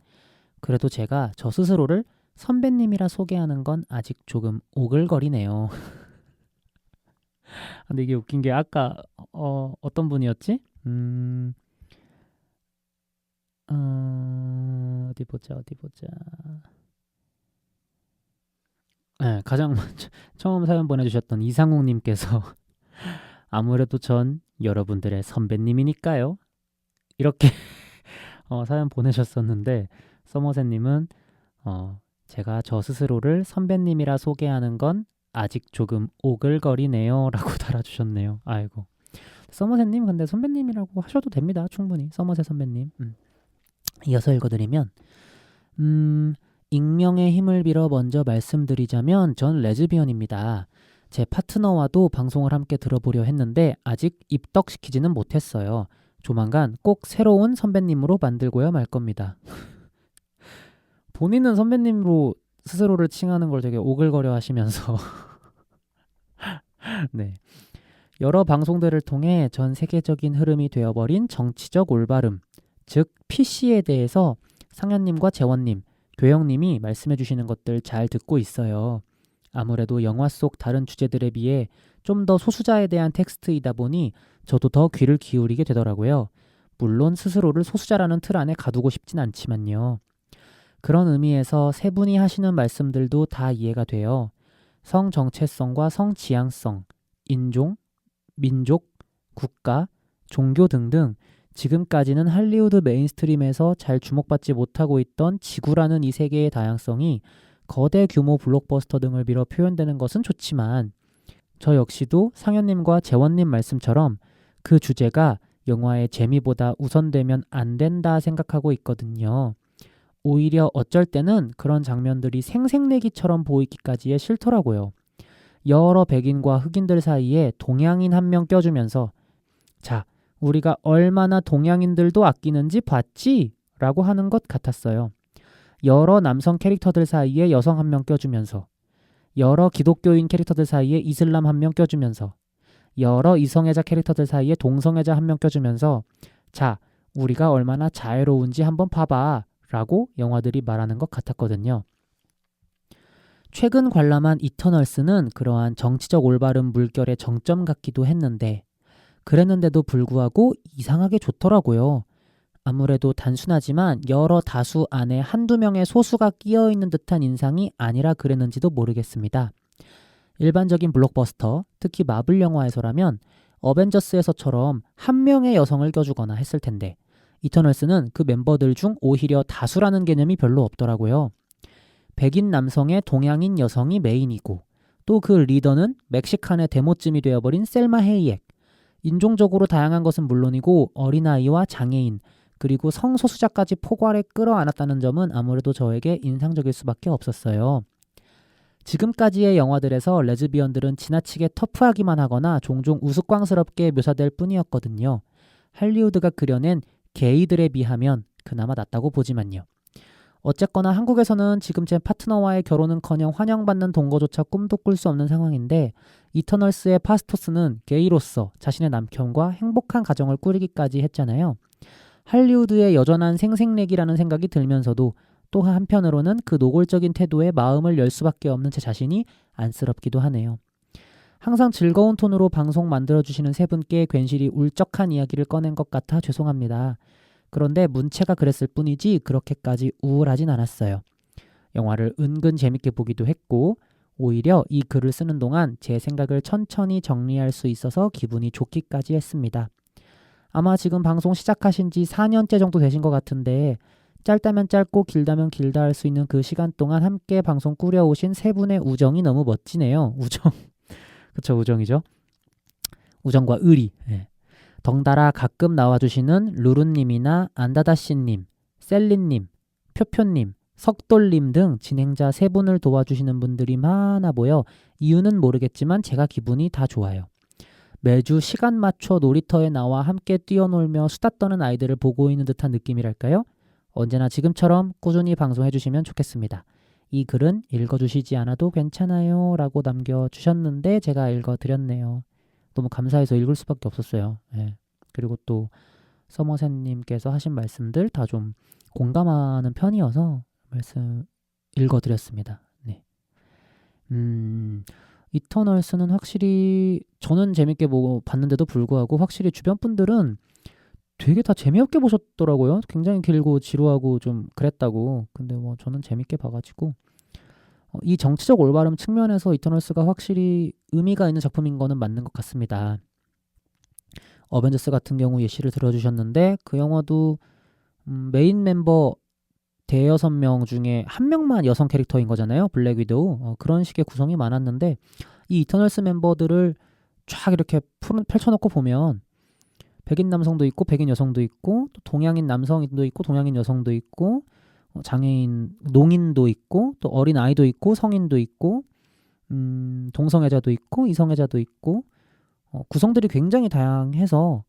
그래도 제가 저 스스로를 선배님이라 소개하는 건 아직 조금 오글거리네요. 근데 이게 웃긴 게 아까 어떤 분이었지? 어디 보자. 네, 가장 먼저 처음 사연 보내주셨던 이상욱님께서 아무래도 전 여러분들의 선배님이니까요. 이렇게 사연 보내셨었는데 서머셋님은 제가 저 스스로를 선배님이라 소개하는 건 아직 조금 오글거리네요 라고 달아주셨네요. 아이고 서머셋님 근데 선배님이라고 하셔도 됩니다. 충분히 서머셋 선배님. 이어서 읽어드리면 익명의 힘을 빌어 먼저 말씀드리자면 전 레즈비언입니다. 제 파트너와도 방송을 함께 들어보려 했는데 아직 입덕시키지는 못했어요. 조만간 꼭 새로운 선배님으로 만들고야 말 겁니다. 본인은 선배님으로 스스로를 칭하는 걸 되게 오글거려 하시면서 네. 여러 방송들을 통해 전 세계적인 흐름이 되어버린 정치적 올바름, 즉 PC에 대해서 상현님과 재원님, 교영님이 말씀해 주시는 것들 잘 듣고 있어요. 아무래도 영화 속 다른 주제들에 비해 좀 더 소수자에 대한 텍스트이다 보니 저도 더 귀를 기울이게 되더라고요. 물론 스스로를 소수자라는 틀 안에 가두고 싶진 않지만요. 그런 의미에서 세 분이 하시는 말씀들도 다 이해가 돼요. 성 정체성과 성 지향성, 인종, 민족, 국가, 종교 등등 지금까지는 할리우드 메인스트림에서 잘 주목받지 못하고 있던 지구라는 이 세계의 다양성이 거대 규모 블록버스터 등을 빌어 표현되는 것은 좋지만 저 역시도 상현님과 재원님 말씀처럼 그 주제가 영화의 재미보다 우선되면 안 된다 생각하고 있거든요. 오히려 어쩔 때는 그런 장면들이 생색내기처럼 보이기까지에 싫더라고요. 여러 백인과 흑인들 사이에 동양인 한 명 껴주면서 자, 우리가 얼마나 동양인들도 아끼는지 봤지? 라고 하는 것 같았어요. 여러 남성 캐릭터들 사이에 여성 한 명 껴주면서 여러 기독교인 캐릭터들 사이에 이슬람 한 명 껴주면서 여러 이성애자 캐릭터들 사이에 동성애자 한 명 껴주면서 자, 우리가 얼마나 자애로운지 한번 봐봐 라고 영화들이 말하는 것 같았거든요. 최근 관람한 이터널스는 그러한 정치적 올바른 물결의 정점 같기도 했는데 그랬는데도 불구하고 이상하게 좋더라고요. 아무래도 단순하지만 여러 다수 안에 한두 명의 소수가 끼어있는 듯한 인상이 아니라 그랬는지도 모르겠습니다. 일반적인 블록버스터, 특히 마블 영화에서라면 어벤져스에서처럼 한 명의 여성을 껴주거나 했을 텐데 이터널스는 그 멤버들 중 오히려 다수라는 개념이 별로 없더라고요. 백인 남성의 동양인 여성이 메인이고 또 그 리더는 멕시칸의 데모쯤이 되어버린 셀마 헤이액. 인종적으로 다양한 것은 물론이고 어린아이와 장애인 그리고 성소수자까지 포괄에 끌어안았다는 점은 아무래도 저에게 인상적일 수밖에 없었어요. 지금까지의 영화들에서 레즈비언들은 지나치게 터프하기만 하거나 종종 우스꽝스럽게 묘사될 뿐이었거든요. 할리우드가 그려낸 게이들에 비하면 그나마 낫다고 보지만요. 어쨌거나 한국에서는 지금 제 파트너와의 결혼은커녕 환영받는 동거조차 꿈도 꿀 수 없는 상황인데 이터널스의 파스토스는 게이로서 자신의 남편과 행복한 가정을 꾸리기까지 했잖아요. 할리우드의 여전한 생색내기라는 생각이 들면서도 또 한편으로는 그 노골적인 태도에 마음을 열 수밖에 없는 제 자신이 안쓰럽기도 하네요. 항상 즐거운 톤으로 방송 만들어주시는 세 분께 괜시리 울적한 이야기를 꺼낸 것 같아 죄송합니다. 그런데 문체가 그랬을 뿐이지 그렇게까지 우울하진 않았어요. 영화를 은근 재밌게 보기도 했고 오히려 이 글을 쓰는 동안 제 생각을 천천히 정리할 수 있어서 기분이 좋기까지 했습니다. 아마 지금 방송 시작하신 지 4년째 정도 되신 것 같은데 짧다면 짧고 길다면 길다 할 수 있는 그 시간 동안 함께 방송 꾸려오신 세 분의 우정이 너무 멋지네요. 우정. 그쵸, 우정이죠. 우정과 의리. 네. 덩달아 가끔 나와주시는 루루님이나 안다다씨님, 셀린님, 표표님, 석돌님 등 진행자 세 분을 도와주시는 분들이 많아 보여 이유는 모르겠지만 제가 기분이 다 좋아요. 매주 시간 맞춰 놀이터에 나와 함께 뛰어놀며 수다 떠는 아이들을 보고 있는 듯한 느낌이랄까요? 언제나 지금처럼 꾸준히 방송해주시면 좋겠습니다. 이 글은 읽어주시지 않아도 괜찮아요 라고 남겨주셨는데 제가 읽어드렸네요. 너무 감사해서 읽을 수밖에 없었어요. 네. 그리고 또 서머셋님께서 하신 말씀들 다 좀 공감하는 편이어서 말씀 읽어드렸습니다. 네. 이터널스는 확실히 저는 재밌게 봤는데도 불구하고 확실히 주변 분들은 되게 다 재미없게 보셨더라고요. 굉장히 길고 지루하고 좀 그랬다고. 근데 뭐 저는 재밌게 봐가지고 이 정치적 올바름 측면에서 이터널스가 확실히 의미가 있는 작품인 거는 맞는 것 같습니다. 어벤져스 같은 경우 예시를 들어주셨는데 그 영화도 메인 멤버 대여섯 명 중에 한 명만 여성 캐릭터인 거잖아요. 블랙 위도우. 그런 식의 구성이 많았는데 이 이터널스 멤버들을 쫙 이렇게 펼쳐놓고 보면 백인 남성도 있고 백인 여성도 있고 또 동양인 남성도 있고 동양인 여성도 있고 장애인 농인도 있고 또 어린 아이도 있고 성인도 있고 동성애자도 있고 이성애자도 있고 구성들이 굉장히 다양해서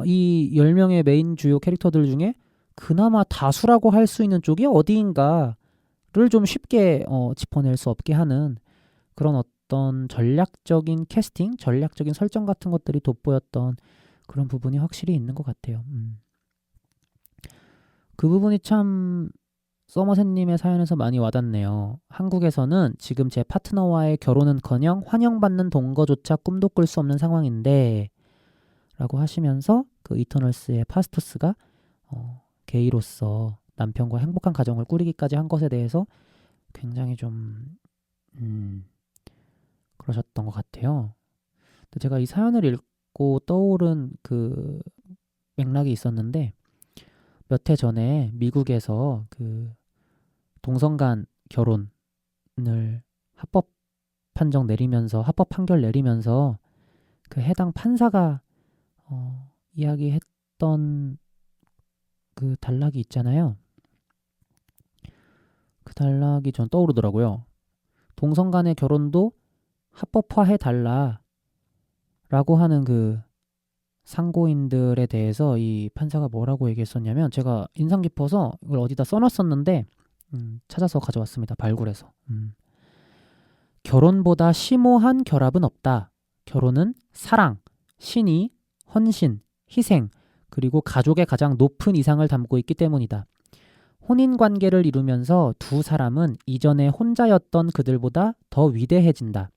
이 10명의 메인 주요 캐릭터들 중에 그나마 다수라고 할 수 있는 쪽이 어디인가를 좀 쉽게 짚어낼 수 없게 하는 그런 어떤 전략적인 캐스팅, 전략적인 설정 같은 것들이 돋보였던 그런 부분이 확실히 있는 것 같아요. 그 부분이 참 서머셋님의 사연에서 많이 와닿네요. 한국에서는 지금 제 파트너와의 결혼은커녕 환영받는 동거조차 꿈도 꿀 수 없는 상황인데 라고 하시면서 그 이터널스의 파스토스가 게이로서 남편과 행복한 가정을 꾸리기까지 한 것에 대해서 굉장히 좀 그러셨던 것 같아요. 근데 제가 이 사연을 읽고 떠오른 그 맥락이 있었는데 몇 해 전에 미국에서 그 동성 간 결혼을 합법 판결 내리면서 그 해당 판사가 이야기했던 그 단락이 있잖아요. 그 단락이 전 떠오르더라고요. 동성 간의 결혼도 합법화해달라 라고 하는 그 상고인들에 대해서 이 판사가 뭐라고 얘기했었냐면 제가 인상 깊어서 이걸 어디다 써놨었는데 찾아서 가져왔습니다. 발굴해서. 결혼보다 심오한 결합은 없다. 결혼은 사랑, 신의, 헌신, 희생, 그리고 가족의 가장 높은 이상을 담고 있기 때문이다. 혼인관계를 이루면서 두 사람은 이전에 혼자였던 그들보다 더 위대해진다.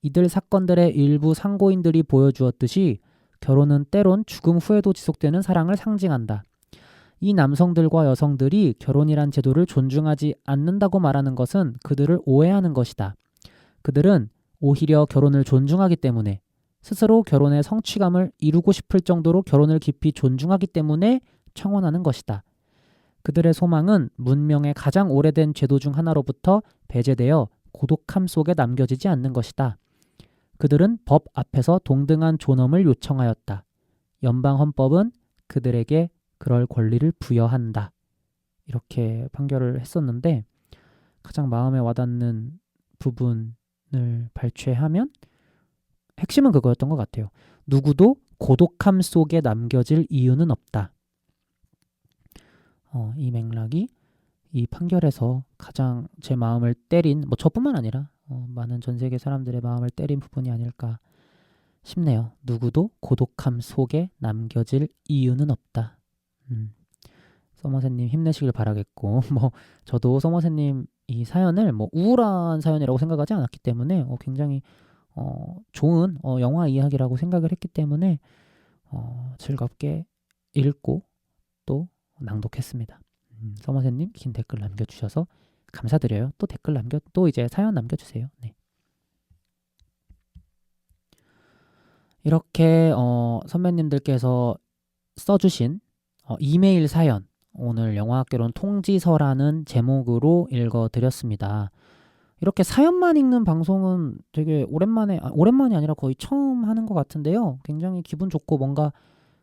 이들 사건들의 일부 상고인들이 보여주었듯이 결혼은 때론 죽음 후에도 지속되는 사랑을 상징한다. 이 남성들과 여성들이 결혼이란 제도를 존중하지 않는다고 말하는 것은 그들을 오해하는 것이다. 그들은 오히려 결혼을 존중하기 때문에, 스스로 결혼의 성취감을 이루고 싶을 정도로 결혼을 깊이 존중하기 때문에 청혼하는 것이다. 그들의 소망은 문명의 가장 오래된 제도 중 하나로부터 배제되어 고독함 속에 남겨지지 않는 것이다. 그들은 법 앞에서 동등한 존엄을 요청하였다. 연방 헌법은 그들에게 그럴 권리를 부여한다. 이렇게 판결을 했었는데, 가장 마음에 와닿는 부분을 발췌하면 핵심은 그거였던 것 같아요. 누구도 고독함 속에 남겨질 이유는 없다. 이 맥락이 이 판결에서 가장 제 마음을 때린, 저뿐만 아니라 많은 전 세계 사람들의 마음을 때린 부분이 아닐까 싶네요. 누구도 고독함 속에 남겨질 이유는 없다. 서머셋님 힘내시길 바라겠고, 저도 서머셋님 이 사연을 우울한 사연이라고 생각하지 않았기 때문에 굉장히 좋은 영화 이야기라고 생각을 했기 때문에 즐겁게 읽고 또 낭독했습니다. 서머셋님 긴 댓글 남겨주셔서 감사드려요. 또 댓글 또 이제 사연 남겨주세요. 네. 이렇게 선배님들께서 써주신 이메일 사연, 오늘 영화학개론 통지서라는 제목으로 읽어드렸습니다. 이렇게 사연만 읽는 방송은 되게 오랜만이 아니라 거의 처음 하는 것 같은데요. 굉장히 기분 좋고 뭔가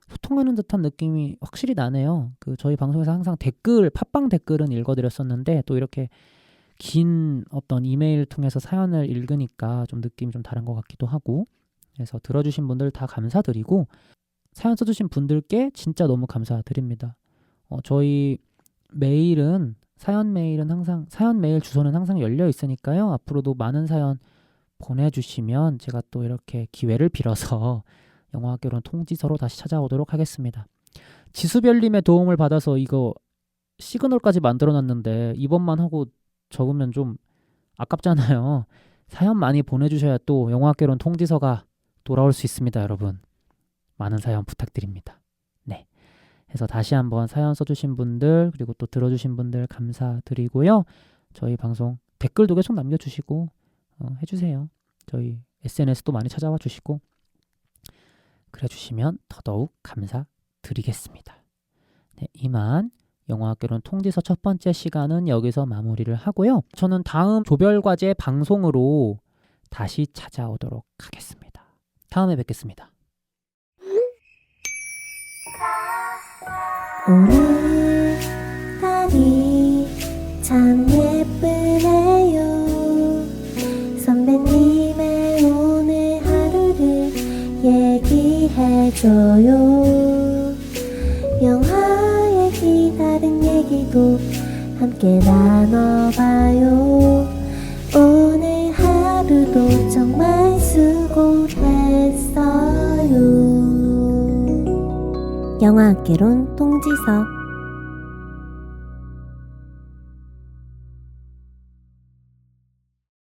소통하는 듯한 느낌이 확실히 나네요. 저희 방송에서 항상 팟빵 댓글은 읽어드렸었는데, 또 이렇게 긴 어떤 이메일 통해서 사연을 읽으니까 좀 느낌이 좀 다른 것 같기도 하고, 그래서 들어주신 분들 다 감사드리고, 사연 써주신 분들께 진짜 너무 감사드립니다. 저희 사연 메일 주소는 항상 열려 있으니까요. 앞으로도 많은 사연 보내주시면 제가 또 이렇게 기회를 빌어서 영화학개론 통지서로 다시 찾아오도록 하겠습니다. 지수별님의 도움을 받아서 이거 시그널까지 만들어놨는데 이번만 하고 적으면 좀 아깝잖아요. 사연 많이 보내주셔야 또 영화학개론 통지서가 돌아올 수 있습니다, 여러분. 많은 사연 부탁드립니다. 네, 해서 다시 한번 사연 써주신 분들, 그리고 또 들어주신 분들 감사드리고요. 저희 방송 댓글도 계속 남겨주시고 해주세요. 저희 SNS도 많이 찾아와 주시고 그래 주시면 더더욱 감사드리겠습니다. 네, 이만 영화학개론 통지서 첫 번째 시간은 여기서 마무리를 하고요. 저는 다음 조별과제 방송으로 다시 찾아오도록 하겠습니다. 다음에 뵙겠습니다. 오늘따리 참 예쁘네요. 선배님의 오늘 하루를 얘기해줘요. 영화 얘기 다른 얘기도 함께 나눠봐요. 오늘 하루도 정말 수고했어요. 영화학개론 통지서